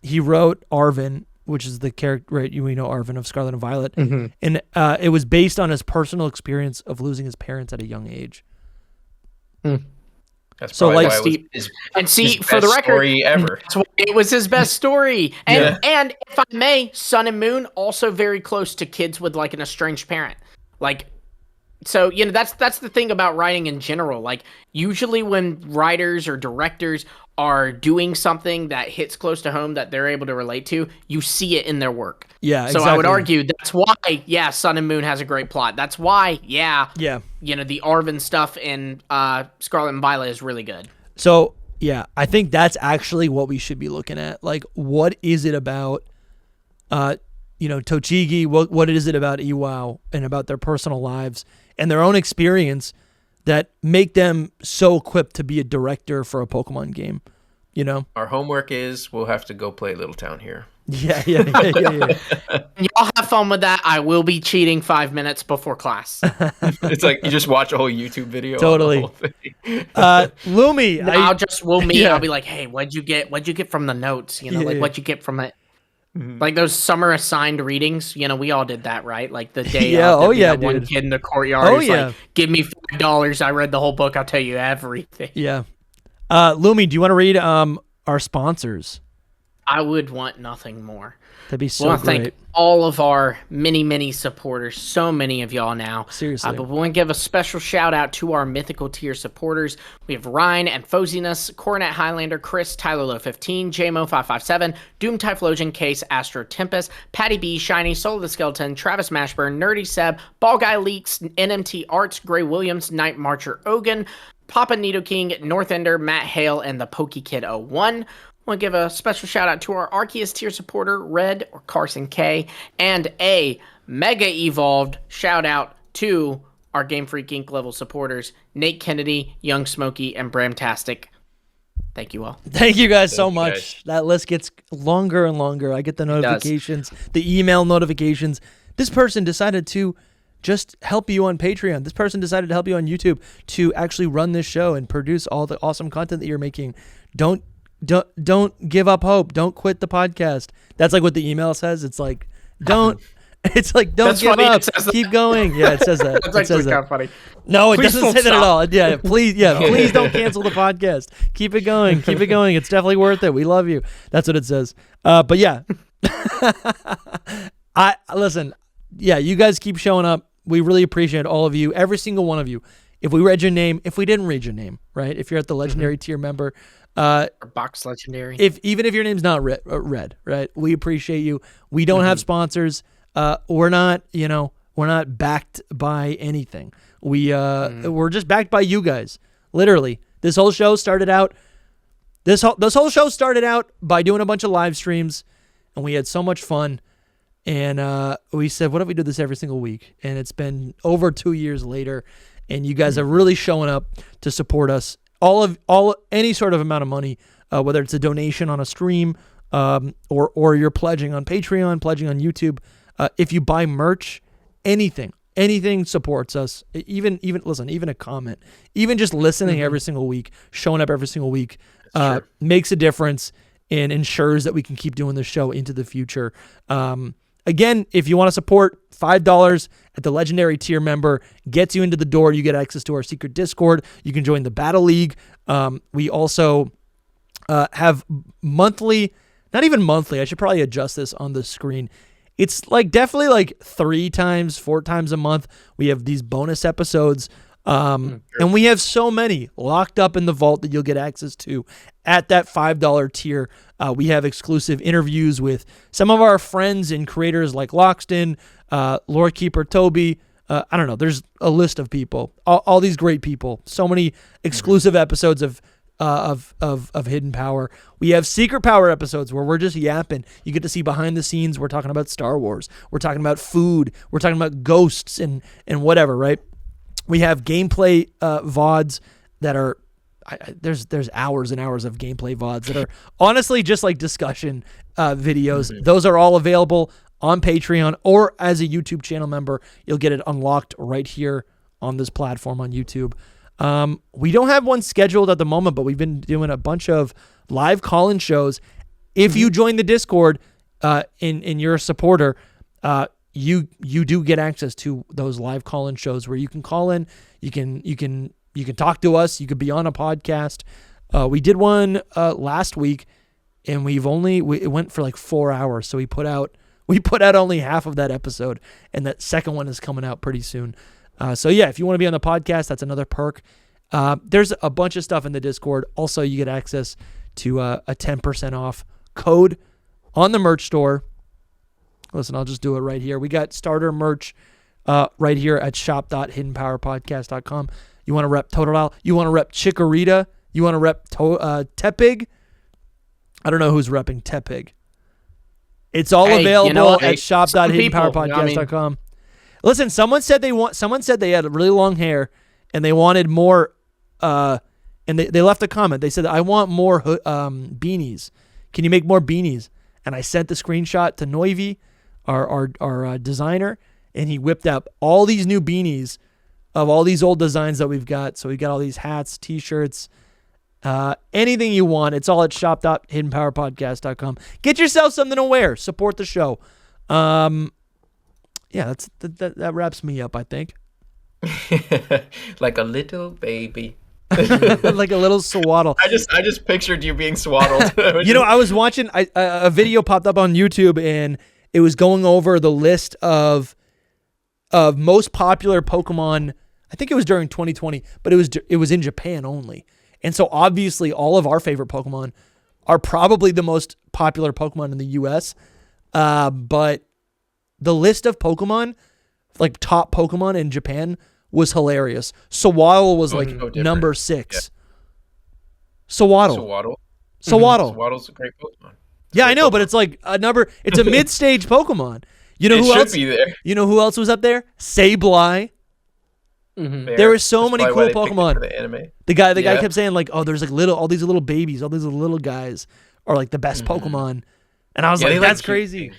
he wrote Arven, which is the character, right? We know Arven of Scarlet and Violet. Mm-hmm. And it was based on his personal experience of losing his parents at a young age. That's so like, his for the record, ever. It was his best story. And if I may, Sun and Moon also very close to kids with like an estranged parent. Like, so that's the thing about writing in general. Like usually when writers or directors are doing something that hits close to home that they're able to relate to, you see it in their work. Yeah, so exactly. I would argue that's why, Sun and Moon has a great plot. That's why, the Arven stuff in Scarlet and Violet is really good. So, I think that's actually what we should be looking at. Like, what is it about, Tochigi, what is it about Iwao and about their personal lives and their own experience that make them so equipped to be a director for a Pokemon game, Our homework is we'll have to go play Little Town here. Yeah. Y'all have fun with that. I will be cheating 5 minutes before class. It's like you just watch a whole YouTube video. Totally. Lumi. I'll be like, "Hey, what'd you get from the notes? What'd you get from it?" Mm-hmm. Like those summer assigned readings, we all did that, right? Like the day one kid in the courtyard like, "Give me $5, I read the whole book, I'll tell you everything." Yeah. Lumi, do you want to read our sponsors? I would want nothing more. That'd be so great. I want to thank all of our many supporters, so many of y'all now. Seriously. But we want to give a special shout out to our mythical tier supporters. We have Ryan and Foziness, Coronet Highlander, Chris, Tyler Low 15, JMO557, Doom Typhlosion, Case, Astro Tempest, Patty B, Shiny, Soul of the Skeleton, Travis Mashburn, Nerdy Seb, Ball Guy Leaks, NMT Arts, Gray Williams, Night Marcher Ogun, Papa Nidoking, Northender, Matt Hale, and the PokeKid 01. I want to give a special shout out to our Arceus tier supporter, Red or Carson K, and a mega evolved shout out to our Game Freak Inc. level supporters, Nate Kennedy, Young Smokey, and Bramtastic. Thank you all. Thank you guys so much. That list gets longer and longer. I get the notifications, the email notifications. This person decided to just help you on Patreon. This person decided to help you on YouTube to actually run this show and produce all the awesome content that you're making. Don't give up hope. Don't quit the podcast. That's like what the email says. It's like, don't give up. Keep going. Yeah, it says that. That's actually kind of funny. No, it doesn't say that at all. Yeah, please don't cancel the podcast. Keep it going. Keep it going. It's definitely worth it. We love you. That's what it says. But yeah. You guys keep showing up. We really appreciate all of you, every single one of you. If we read your name, if we didn't read your name, right? If you're at the legendary tier member, or box legendary. Even if your name's not red, right? We appreciate you. We don't have sponsors. We're not backed by anything. We're just backed by you guys. Literally. This whole show started out by doing a bunch of live streams, and we had so much fun. And we said, what if we do this every single week? And it's been over 2 years later, and you guys are really showing up to support us. Any sort of amount of money, whether it's a donation on a stream, or you're pledging on Patreon, pledging on YouTube. If you buy merch, anything supports us. Even a comment, even just listening every single week, showing up every single week, makes a difference and ensures that we can keep doing the show into the future. Again, if you want to support, $5 at the legendary tier member gets you into the door. You get access to our secret Discord. You can join the Battle League. We also have monthly, not even monthly. I should probably adjust this on the screen. It's like definitely like 4 times a month. We have these bonus episodes. And we have so many locked up in the vault that you'll get access to at that $5 tier. We have exclusive interviews with some of our friends and creators like Loxton, Lore Keeper Toby. I don't know. There's a list of people, all these great people. So many exclusive episodes of Hidden Power. We have Secret Power episodes where we're just yapping. You get to see behind the scenes. We're talking about Star Wars. We're talking about food. We're talking about ghosts and whatever, right? We have gameplay VODs that are there's hours and hours of gameplay VODs that are honestly just like discussion videos. Those are all available on Patreon or as a YouTube channel member. You'll get it unlocked right here on this platform on YouTube. We don't have one scheduled at the moment, but we've been doing a bunch of live call-in shows. If you join the Discord and you're a supporter, you do get access to those live call-in shows where you can call in, you can talk to us, you could be on a podcast. We did one last week, and it went for like 4 hours. So we put out only half of that episode, and that second one is coming out pretty soon. So yeah, if you want to be on the podcast, that's another perk. There's a bunch of stuff in the Discord. Also, you get access to a 10% off code on the merch store. Listen, I'll just do it right here. We got starter merch right here at shop.hiddenpowerpodcast.com. You want to rep Totodile? You want to rep Chikorita? You want to rep Tepig? I don't know who's repping Tepig. It's all available at shop.hiddenpowerpodcast.com. Listen, someone said they had really long hair and they wanted more and they left a comment. They said, I want more beanies. Can you make more beanies? And I sent the screenshot to Noivi, our designer, and he whipped up all these new beanies of all these old designs that we've got. So we got all these hats, t-shirts, anything you want. It's all at shop.hiddenpowerpodcast.com. Get yourself something to wear. Support the show. Yeah, that wraps me up, I think. Like a little baby. Like a little swaddle. I just pictured you being swaddled. I was watching a video popped up on YouTube, and it was going over the list of most popular Pokemon. I think it was during 2020, but it was in Japan only. And so obviously all of our favorite Pokemon are probably the most popular Pokemon in the US. But the list of Pokemon, like top Pokemon in Japan, was hilarious. Swaddle was number 6. Swaddle. Swaddle's a great Pokemon. I know, but it's like it's a mid-stage Pokemon. You know who else? Be there. You know who else was up there? Sableye. There were so many cool Pokemon. The guy kept saying like, "Oh, there's like all these little babies, all these little guys are like the best Pokemon," and I was like, "That's crazy."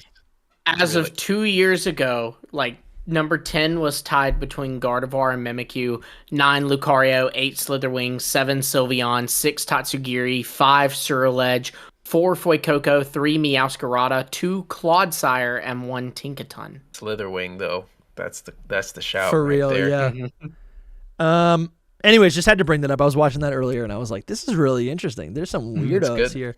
As of 2 years ago, like number 10 was tied between Gardevoir and Mimikyu, 9 Lucario, 8 Slitherwing, 7 Sylveon, 6 Tatsugiri, 5 Surledge, 4 Fuecoco, 3 Meowscarada, 2 Clodsire, and 1 Tinkaton. Slitherwing, though, that's the shout for real, there. Yeah. Anyways, just had to bring that up. I was watching that earlier, and I was like, "This is really interesting." There's some weirdos here.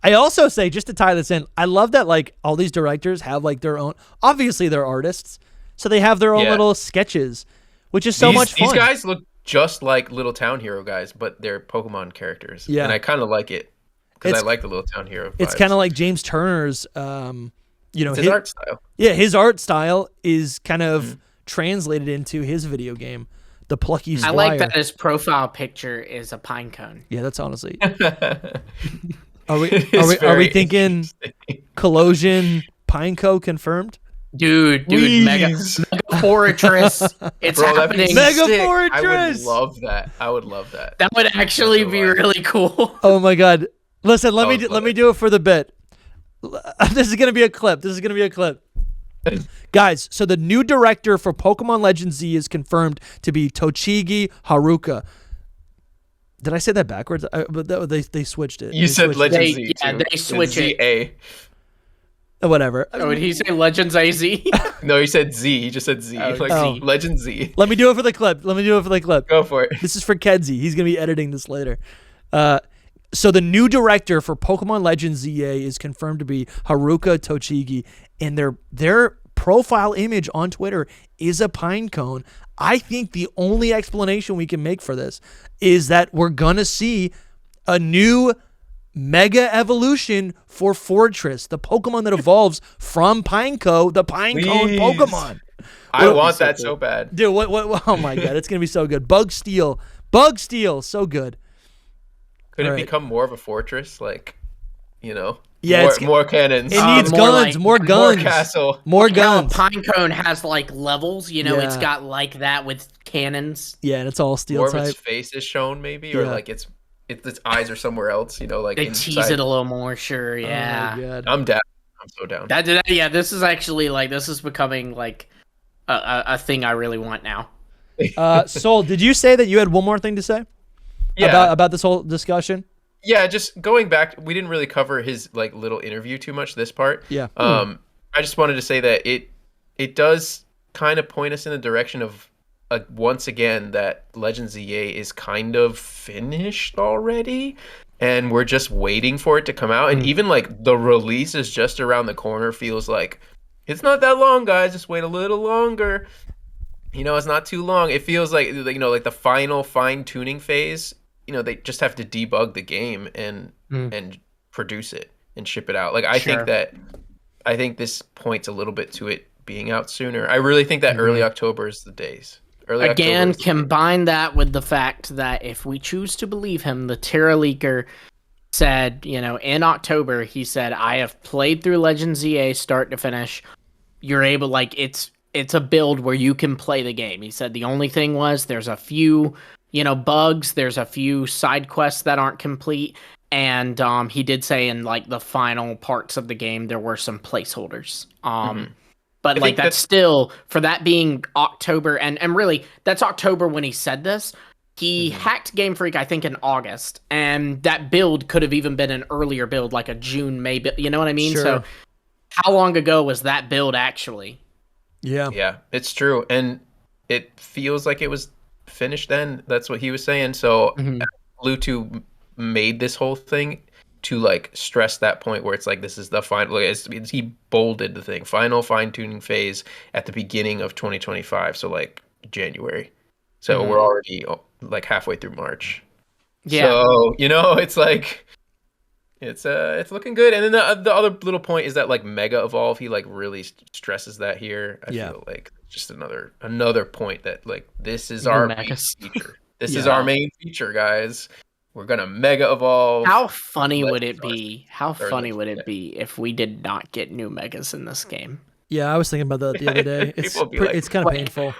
I also say, just to tie this in, I love that like all these directors have like their own. Obviously, they're artists, so they have their own little sketches, which is so much fun. These guys look just like Little Town Hero guys, but they're Pokemon characters. Yeah, and I kind of like it. Because I like the Little Town Hero vibes. It's kind of like James Turner's, his art style. Yeah, his art style is kind of translated into his video game, The Plucky Squire. I like that his profile picture is a pine cone. Yeah, that's honestly. Are we thinking Collusion Pineco confirmed? Dude, Mega FORRETRESS. It's happening. Mega sick. FORRETRESS. I would love that. That would actually be really cool. Oh my god! Listen, let me do it for the bit. This is gonna be a clip. Guys, so the new director for Pokemon Legends Z is confirmed to be Tochigi Haruka. Did I say that backwards? They switched it. You said Legends Z. Yeah, they switched it. Z-A. Whatever. Oh, did he say Legends AZ? No, he said Z. He just said Z. Z. Legends Z. Let me do it for the clip. Go for it. This is for Kedzie. He's going to be editing this later. So the new director for Pokemon Legends Z-A is confirmed to be Haruka Tochigi, and their profile image on Twitter is a pine cone. I think the only explanation we can make for this is that we're going to see a new Mega Evolution for FORRETRESS, the Pokemon that evolves from Pineco, the Pinecone Pokemon. I want that so bad. Dude, what? Oh my god, it's going to be so good. Bug Steel, so good. Could it become more of a fortress? Like, you know? Yeah, more cannons. It needs guns, more guns. More castle. More guns. Pinecone has like levels, you know, it's got like that with cannons. Yeah, and it's all steel more type. More of its face is shown maybe, or like its eyes are somewhere else, you know, like they inside. Tease it a little more, sure, yeah. Oh my god. I'm down. I'm so down. Yeah, this is actually like this is becoming like a thing I really want now. Soul, did you say that you had one more thing to say? Yeah. About this whole discussion? Yeah, just going back, we didn't really cover his like little interview too much this part. Yeah. I just wanted to say that it does kind of point us in the direction of once again that Legends Z-A is kind of finished already, and we're just waiting for it to come out. And even like the release is just around the corner feels like it's not that long, guys. Just wait a little longer. You know, it's not too long. It feels like, you know, like the final fine tuning phase. You know, they just have to debug the game and produce it and ship it out. Like I think this points a little bit to it being out sooner. I really think that early October is the days. Again, combine that with the fact that if we choose to believe him, the Terra Leaker said, you know, in October, he said, I have played through Legends Z-A start to finish. You're able, like, it's a build where you can play the game. He said the only thing was there's a few, you know, bugs, there's a few side quests that aren't complete, and he did say in like the final parts of the game there were some placeholders. But like that's still, for that being October, and really that's October when he said this. He hacked Game Freak, I think, in August, and that build could have even been an earlier build, like a June, May build, you know what I mean? Sure. So how long ago was that build actually? Yeah, it's true, and it feels like it was finished then. That's what he was saying. So Bluetooth made this whole thing to like stress that point where it's like this is the final. He bolded the thing, final fine tuning phase at the beginning of 2025. So like January. So we're already like halfway through March. Yeah. So you know, it's like it's looking good. And then the other little point is that like Mega Evolve, he like really stresses that here. I feel like just another point that like this is our main feature. This is our main feature, guys. We're gonna Mega Evolve. How funny would it be? How funny would it be if we did not get new Megas in this game? Yeah, I was thinking about that the other day. It's kind of painful.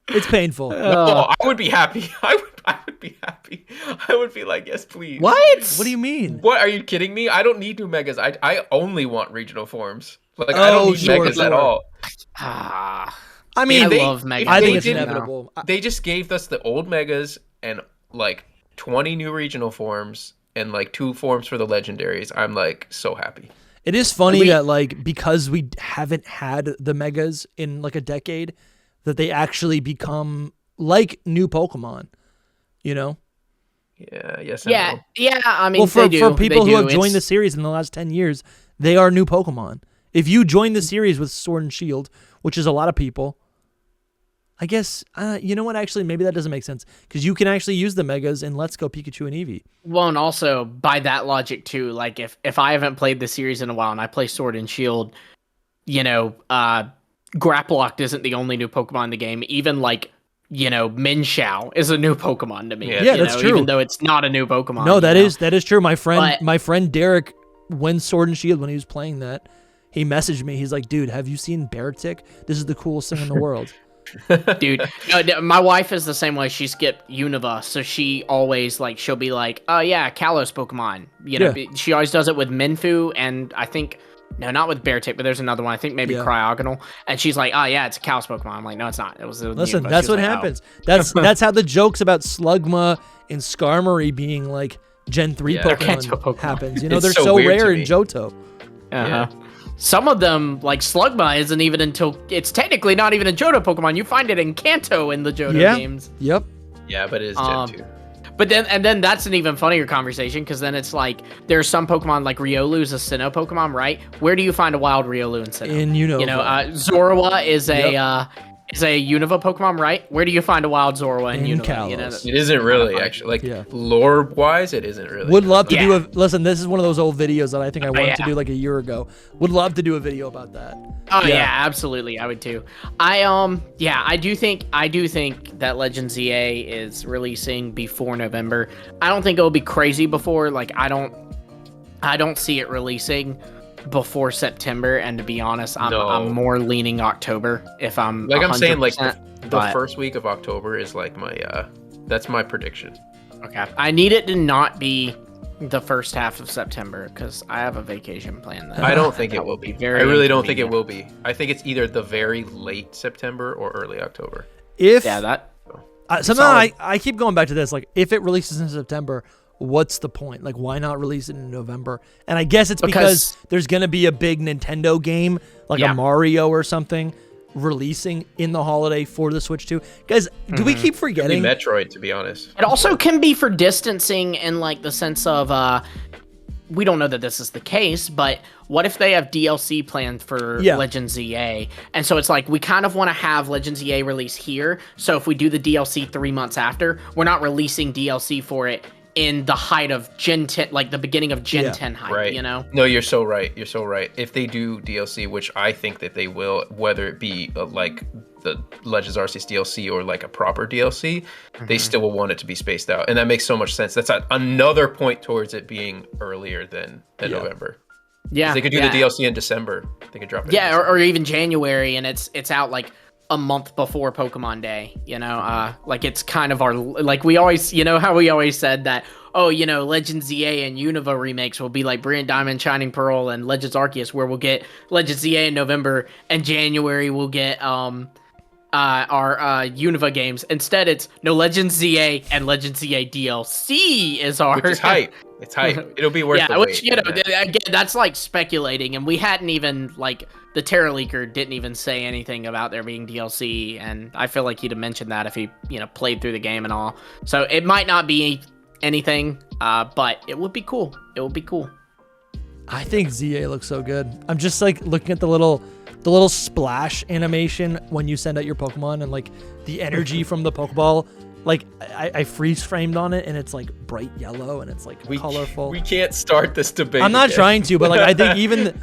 It's painful. No, I would be happy. I would be happy. I would be like, yes, please. What? What do you mean? What, are you kidding me? I don't need new Megas. I only want regional forms. Like I don't need Megas at all. I mean, I love Megas. I think it's inevitable. They just gave us the old Megas and like 20 new regional forms and like 2 forms for the legendaries. I'm like so happy. It is funny that like because we haven't had the Megas in like a decade, that they actually become like new Pokemon, you know? Yeah. Yes. Yeah. Yeah. I mean, well, for people who have joined the series in the last 10 years, they are new Pokemon. If you join the series with Sword and Shield, which is a lot of people, I guess, you know what? Actually, maybe that doesn't make sense because you can actually use the Megas in Let's Go Pikachu and Eevee. Well, and also by that logic too, like if I haven't played the series in a while and I play Sword and Shield, you know, Grapploct isn't the only new Pokemon in the game. Even like, you know, Minshao is a new Pokemon to me. Yeah, that's true. Even though it's not a new Pokemon. No, that is true. My friend Derek, when Sword and Shield, when he was playing that, he messaged me. He's like, dude, have you seen Beartic? This is the coolest thing in the world. Dude, my wife is the same way. She skipped Unova, so she always she'll be like, oh yeah, Kalos Pokemon. She always does it with Minfu, and I think not with Beartic, but there's another one. I think maybe Cryogonal, and she's like, oh yeah, it's a Kalos Pokemon. I'm like, no, it's not. It was listen. That's what happens. That's how the jokes about Slugma and Skarmory being like Gen 3 Pokemon happens. They're so rare in Johto. Yeah. Some of them, like Slugma, isn't even until it's technically not even a Johto Pokemon. You find it in Kanto in the Johto games. Yep. Yeah, but it is Gen 2. But then that's an even funnier conversation, because then it's like there's some Pokemon like Riolu's a Sinnoh Pokemon, right? Where do you find a wild Riolu in Sinnoh? In Unova. Zorua is a Unova Pokemon, right? Where do you find a wild Zorua in Unova? It isn't really, actually. Lore-wise, it isn't really. Would love to do listen, this is one of those old videos that I think I wanted to do like a year ago. Would love to do a video about that. Oh yeah, absolutely. I would too. I do think that Legend Z-A is releasing before November. I don't think it'll be crazy before. I don't see it releasing before September, and to be honest, I'm more leaning October if I'm saying the first week of October is like my that's my prediction. Okay. I need it to not be the first half of September, because I have a vacation planned then. I don't think it will be. I really don't think it will be. I think it's either the very late September or early October. I keep going back to this, if it releases in September, what's the point? Why not release it in November? And I guess it's because there's going to be a big Nintendo game, a Mario or something, releasing in the holiday for the Switch 2. Guys, do we keep forgetting? Could be Metroid, to be honest. It also can be for distancing in the sense of, we don't know that this is the case, but what if they have DLC planned for Legend Z-A? And so it's we kind of want to have Legend Z-A release here. So if we do the DLC 3 months after, we're not releasing DLC for it in the height of Gen 10, the beginning of Gen 10 hype, right. No, you're so right. You're so right. If they do DLC, which I think that they will, whether it be the Legends Arceus DLC or a proper DLC, they still will want it to be spaced out. And that makes so much sense. That's another point towards it being earlier than November. Yeah. They could do the DLC in December. They could drop it. Yeah, or even January, and it's out a month before Pokemon Day, it's kind of our, we always, how we always said that, Legends Z-A and Unova remakes will be like Brilliant Diamond, Shining Pearl, and Legends Arceus, where we'll get Legends Z-A in November, and January we'll get our Unova games. Instead, it's Legends Z-A and Legends Z-A DLC is our... Which is hype. It's hype. It'll be worth the wait. Again, that's speculating, and we hadn't even, the Terra Leaker didn't even say anything about there being DLC, and I feel like he'd have mentioned that if he, played through the game and all. So it might not be anything, but it would be cool. It would be cool. I think Z-A looks so good. I'm just looking at the little splash animation when you send out your Pokemon, and the energy from the Pokeball. I freeze framed on it, and it's bright yellow, and it's colorful. We can't start this debate. I'm not trying to, but I think even this.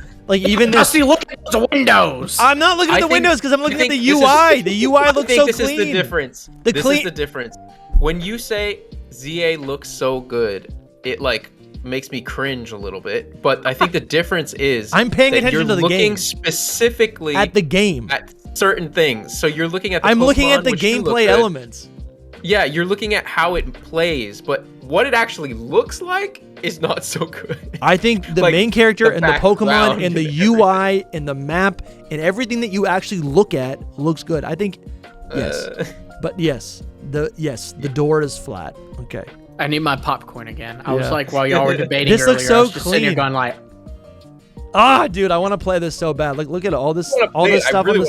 Dusty, look at the windows. I'm not looking at the windows because I'm looking at the UI. The UI looks so clean. This is the difference. This is the difference. When you say Z-A looks so good, it makes me cringe a little bit. But I think the difference is I'm paying attention to the game. You're looking specifically at the game, at certain things. So you're looking at the I'm Pokemon, looking at the gameplay elements. Yeah, you're looking at how it plays, but what it actually looks like is not so good. I think the main character and the Pokemon and the UI and the map and everything that you actually look at looks good. I think yes. But yes, the door is flat. Okay. I need my popcorn again. I was while y'all were debating this earlier, looks so I was just clean. sitting here going dude, I want to play this so bad. Look at all this stuff on the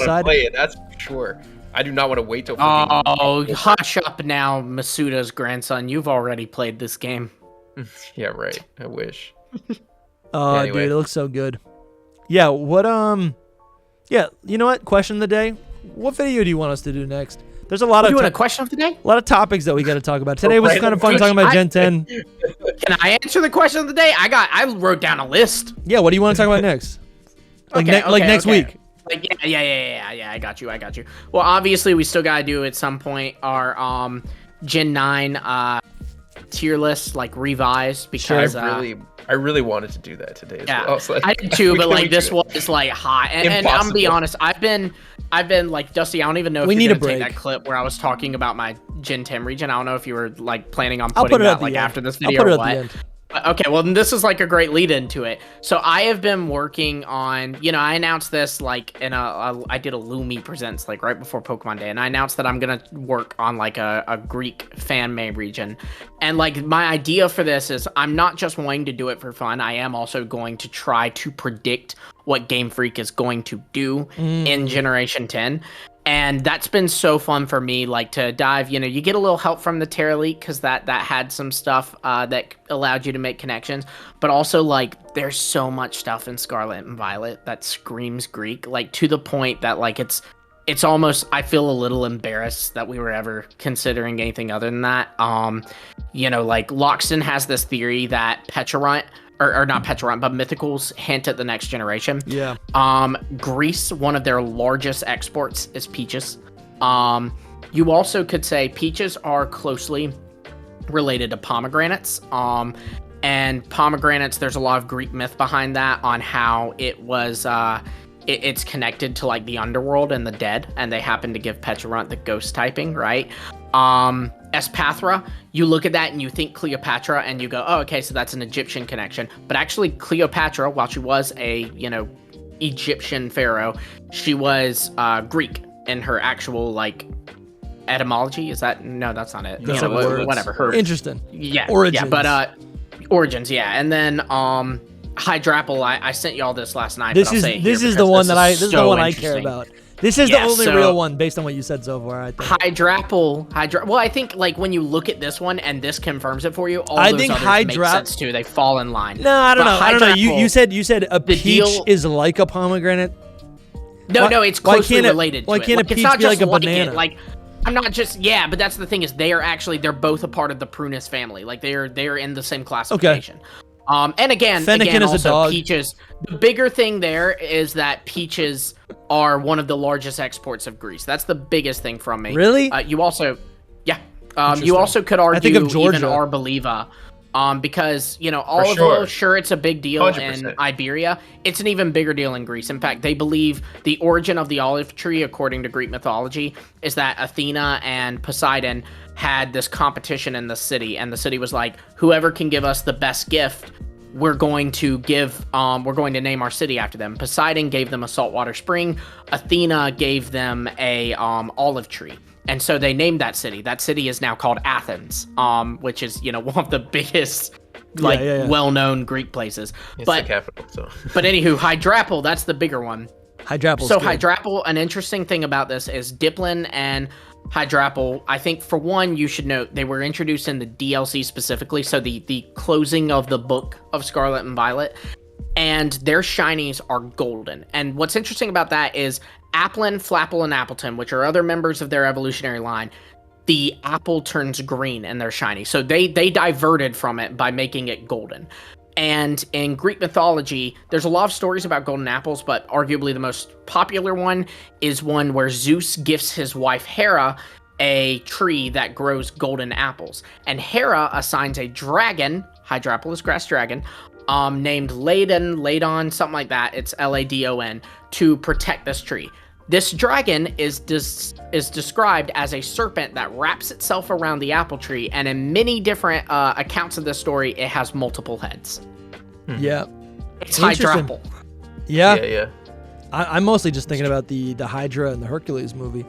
side. Play it, that's for sure. I do not want to wait till. Hush up now, Masuda's grandson. You've already played this game. Yeah, right. I wish. Anyway. Dude, it looks so good. Yeah. What? Yeah. You know what? Question of the day. What video do you want us to do next? There's a lot of. You want a question of the day? A lot of topics that we got to talk about. Today was kind of fun talking about Gen 10. Can I answer the question of the day? I wrote down a list. Yeah. What do you want to talk about next? Next week. Yeah, I got you. Well, obviously, we still gotta do at some point our Gen 9 tier list like revised because I really wanted to do that today as yeah, well. So, like, I did too, but like this one is like hot. And I'm gonna be honest, I've been like Dusty. I don't even know if you're gonna take that clip where I was talking about my Gen 10 region. I don't know if you were like planning on putting that like after this video or what. Okay, well, then this is like a great lead into it. So I have been working on, I announced this like in I did a Lumi Presents like right before Pokemon Day, and I announced that I'm gonna work on like a Greek fan-made region. And like my idea for this is I'm not just wanting to do it for fun. I am also going to try to predict what Game Freak is going to do in Generation 10. And that's been so fun for me, like to dive, you get a little help from the Terra Leak because that had some stuff that allowed you to make connections. But also, like, there's so much stuff in Scarlet and Violet that screams Greek, like to the point that, like, it's almost, I feel a little embarrassed that we were ever considering anything other than that. Like, Loxton has this theory that Petrarunt, or not Petrarunt, but Mythicals hint at the next generation. Yeah. Greece, one of their largest exports is peaches. You also could say peaches are closely related to pomegranates. And pomegranates, there's a lot of Greek myth behind that on how it was, it's connected to like the underworld and the dead, and they happen to give Petrarunt the ghost typing, right? Espathra, you look at that and you think Cleopatra and you go, oh, okay, so that's an Egyptian connection. But actually Cleopatra, while she was a, Egyptian pharaoh, she was Greek in her actual like etymology. Is that? No, that's not it. That's whatever. Her interesting. Yeah. Origins. Yeah, but origins, yeah. And then Hydrapple, I sent you all this last night. This is the one that I care about. This is the only real one based on what you said so far, I think. Hydrapple. Well, I think like when you look at this one and this confirms it for you, all those others make sense too. They fall in line. No, I don't know. You said a peach is like a pomegranate. No, it's closely related. Why can't a peach be like a banana? Like, I'm not just but that's the thing is they're both a part of the Prunus family. Like they're in the same classification. Okay. And again, also is a dog. peaches. The bigger thing there is that peaches are one of the largest exports of Greece. That's the biggest thing from me. Really? You also could argue I think of Georgia. even Arboliva, because although sure it's a big deal 100%. In Iberia, it's an even bigger deal in Greece. In fact, they believe the origin of the olive tree, according to Greek mythology, is that Athena and Poseidon had this competition in the city, and the city was like, whoever can give us the best gift, we're going to name our city after them. Poseidon gave them a saltwater spring. Athena gave them a olive tree. And so they named that city. That city is now called Athens, which is, one of the biggest, well-known Greek places. It's the capital, so. But anywho, Hydrapple, that's the bigger one. Hydrapple, an interesting thing about this is Diplin and Hydrapple, I think for one, you should note they were introduced in the DLC specifically, so the closing of the book of Scarlet and Violet, and their shinies are golden. And what's interesting about that is Applin, Flapple, and Appleton, which are other members of their evolutionary line, the apple turns green in their shiny. So they diverted from it by making it golden. And in Greek mythology, there's a lot of stories about golden apples, but arguably the most popular one is one where Zeus gifts his wife Hera a tree that grows golden apples. And Hera assigns a dragon, Hydrapolus grass dragon, named Ladon, something like that. It's Ladon, to protect this tree. This dragon is described as a serpent that wraps itself around the apple tree, and in many different accounts of this story, it has multiple heads. Yeah. It's Hydrapple. Yeah. I'm mostly just thinking about the Hydra and the Hercules movie.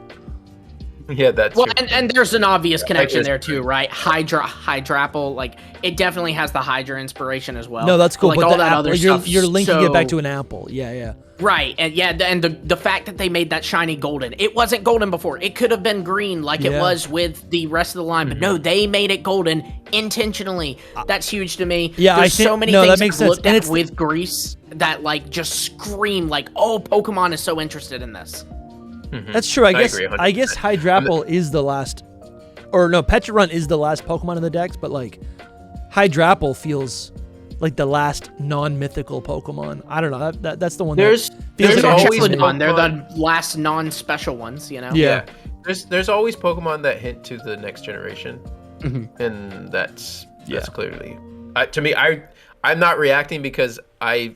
Yeah, that's well, and there's an obvious connection there too, right? Hydrapple, like it definitely has the Hydra inspiration as well. No, that's cool. Like but all that other stuff, you're linking it back to an apple. Yeah. Right, and the fact that they made that shiny golden, it wasn't golden before. It could have been green like it was with the rest of the line, but no, they made it golden intentionally. That's huge to me. Yeah, there's so many things I've looked at it's with Greece that like just scream like, oh, Pokemon is so interested in this. That's true. I guess Hydrapple is the last, or no, Petrarunt is the last Pokemon in the Dex, but like Hydrapple feels like the last non-mythical Pokemon. I don't know. That's the one. There's always one. They're the last non-special ones. Yeah. There's always Pokemon that hint to the next generation, and that's That's clearly to me. I'm not reacting because I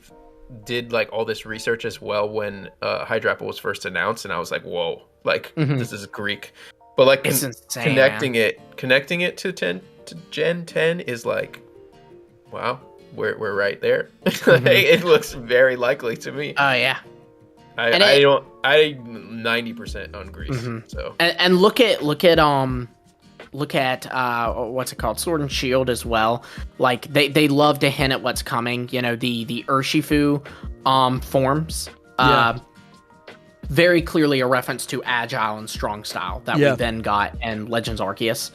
did like all this research as well when Hydrapple was first announced, and I was like, whoa, like this is Greek. But like it's insane, connecting it to Gen 10 is like, wow, we're right there. It looks very likely to me. Oh yeah. I 90% on Greece. So and look at what's it called, Sword and Shield as well. Like they love to hint at what's coming. You know, the Urshifu forms. Very clearly a reference to Agile and Strong Style that we then got in Legends Arceus.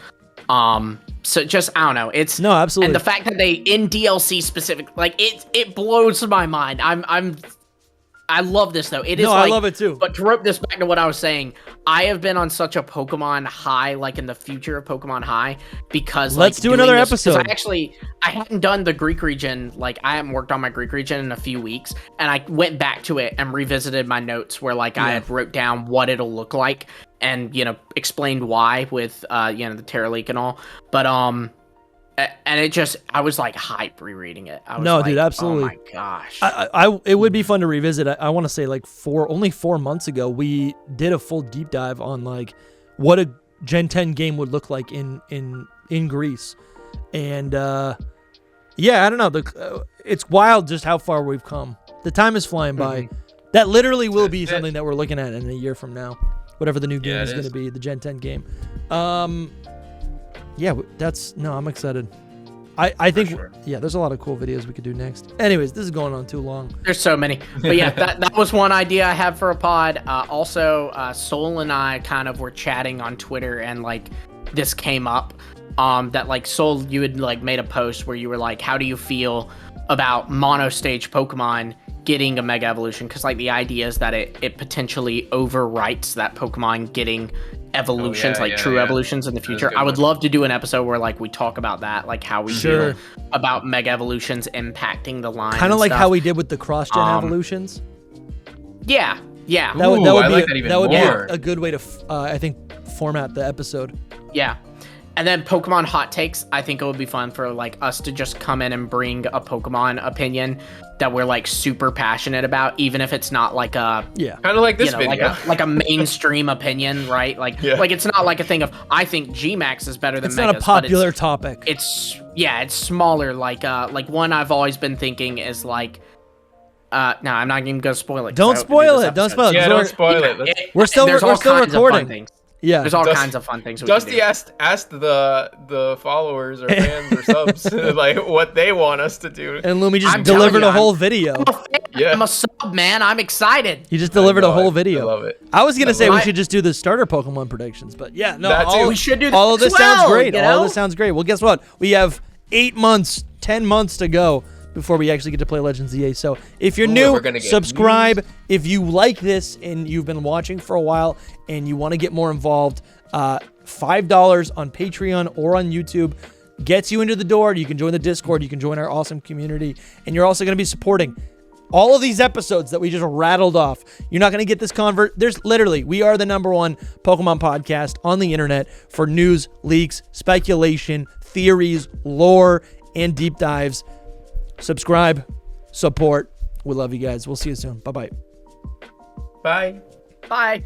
So just, I don't know. It's no, absolutely. And the fact that they in DLC specific, like it blows my mind. I love this though. It is I love it too. But to rope this back to what I was saying, I have been on such a Pokemon high, like in the future of Pokemon high, because let's do another episode. I hadn't done the Greek region, like I haven't worked on my Greek region in a few weeks, and I went back to it and revisited my notes where like I had wrote down what it'll look like and explained why with the Terra Leak and all. But and it just, I was like hype rereading it. I was dude, absolutely. Oh my gosh. It would be fun to revisit. I want to say like only 4 months ago, we did a full deep dive on like what a Gen 10 game would look like in Greece. And I don't know. It's wild just how far we've come. The time is flying by. That literally will be something that we're looking at in a year from now. Whatever the new game is going to be, the Gen 10 game. I'm excited. I think, there's a lot of cool videos we could do next. Anyways, this is going on too long. There's so many. But yeah, that was one idea I had for a pod. Also, Soul and I kind of were chatting on Twitter, and like this came up. That like Soul, you had like made a post where you were like, how do you feel about mono-stage Pokemon getting a Mega Evolution? Because like the idea is that it potentially overwrites that Pokemon getting evolutions, true evolutions in the future. I would love to do an episode where like we talk about that, like how we feel about Mega Evolutions impacting the line. Kind of like how we did with the cross-gen evolutions. Yeah. That would be a good way to, I think, format the episode. Yeah. And then Pokemon hot takes. I think it would be fun for like us to just come in and bring a Pokemon opinion that we're like super passionate about, even if it's not like a kind of like this video, like a mainstream opinion, right? Like it's not like a thing of I think G-Max is better than it's Megas. Not a popular topic. It's smaller. Like one I've always been thinking is like. No, I'm not even gonna spoil it. Don't spoil it. Don't spoil it. Yeah, don't spoil it. We're still recording. Yeah, there's all kinds of fun things. Dusty asked the followers or fans or subs like what they want us to do, and Lumi just delivered a whole video. I'm a sub, man. I'm excited. He just delivered a whole video. I love it. I was gonna say we should just do the starter Pokemon predictions, but we should do. All of this sounds great. All of this sounds great. Well, guess what? We have 8 months, 10 months to go before we actually get to play Legends Z-A. So if you're new, subscribe. If you like this and you've been watching for a while and you want to get more involved, $5 on Patreon or on YouTube gets you into the door. You can join the Discord. You can join our awesome community. And you're also going to be supporting all of these episodes that we just rattled off. You're not going to get this we are the #1 Pokemon podcast on the internet for news, leaks, speculation, theories, lore, and deep dives. Subscribe, support. We love you guys. We'll see you soon. Bye-bye. Bye. Bye.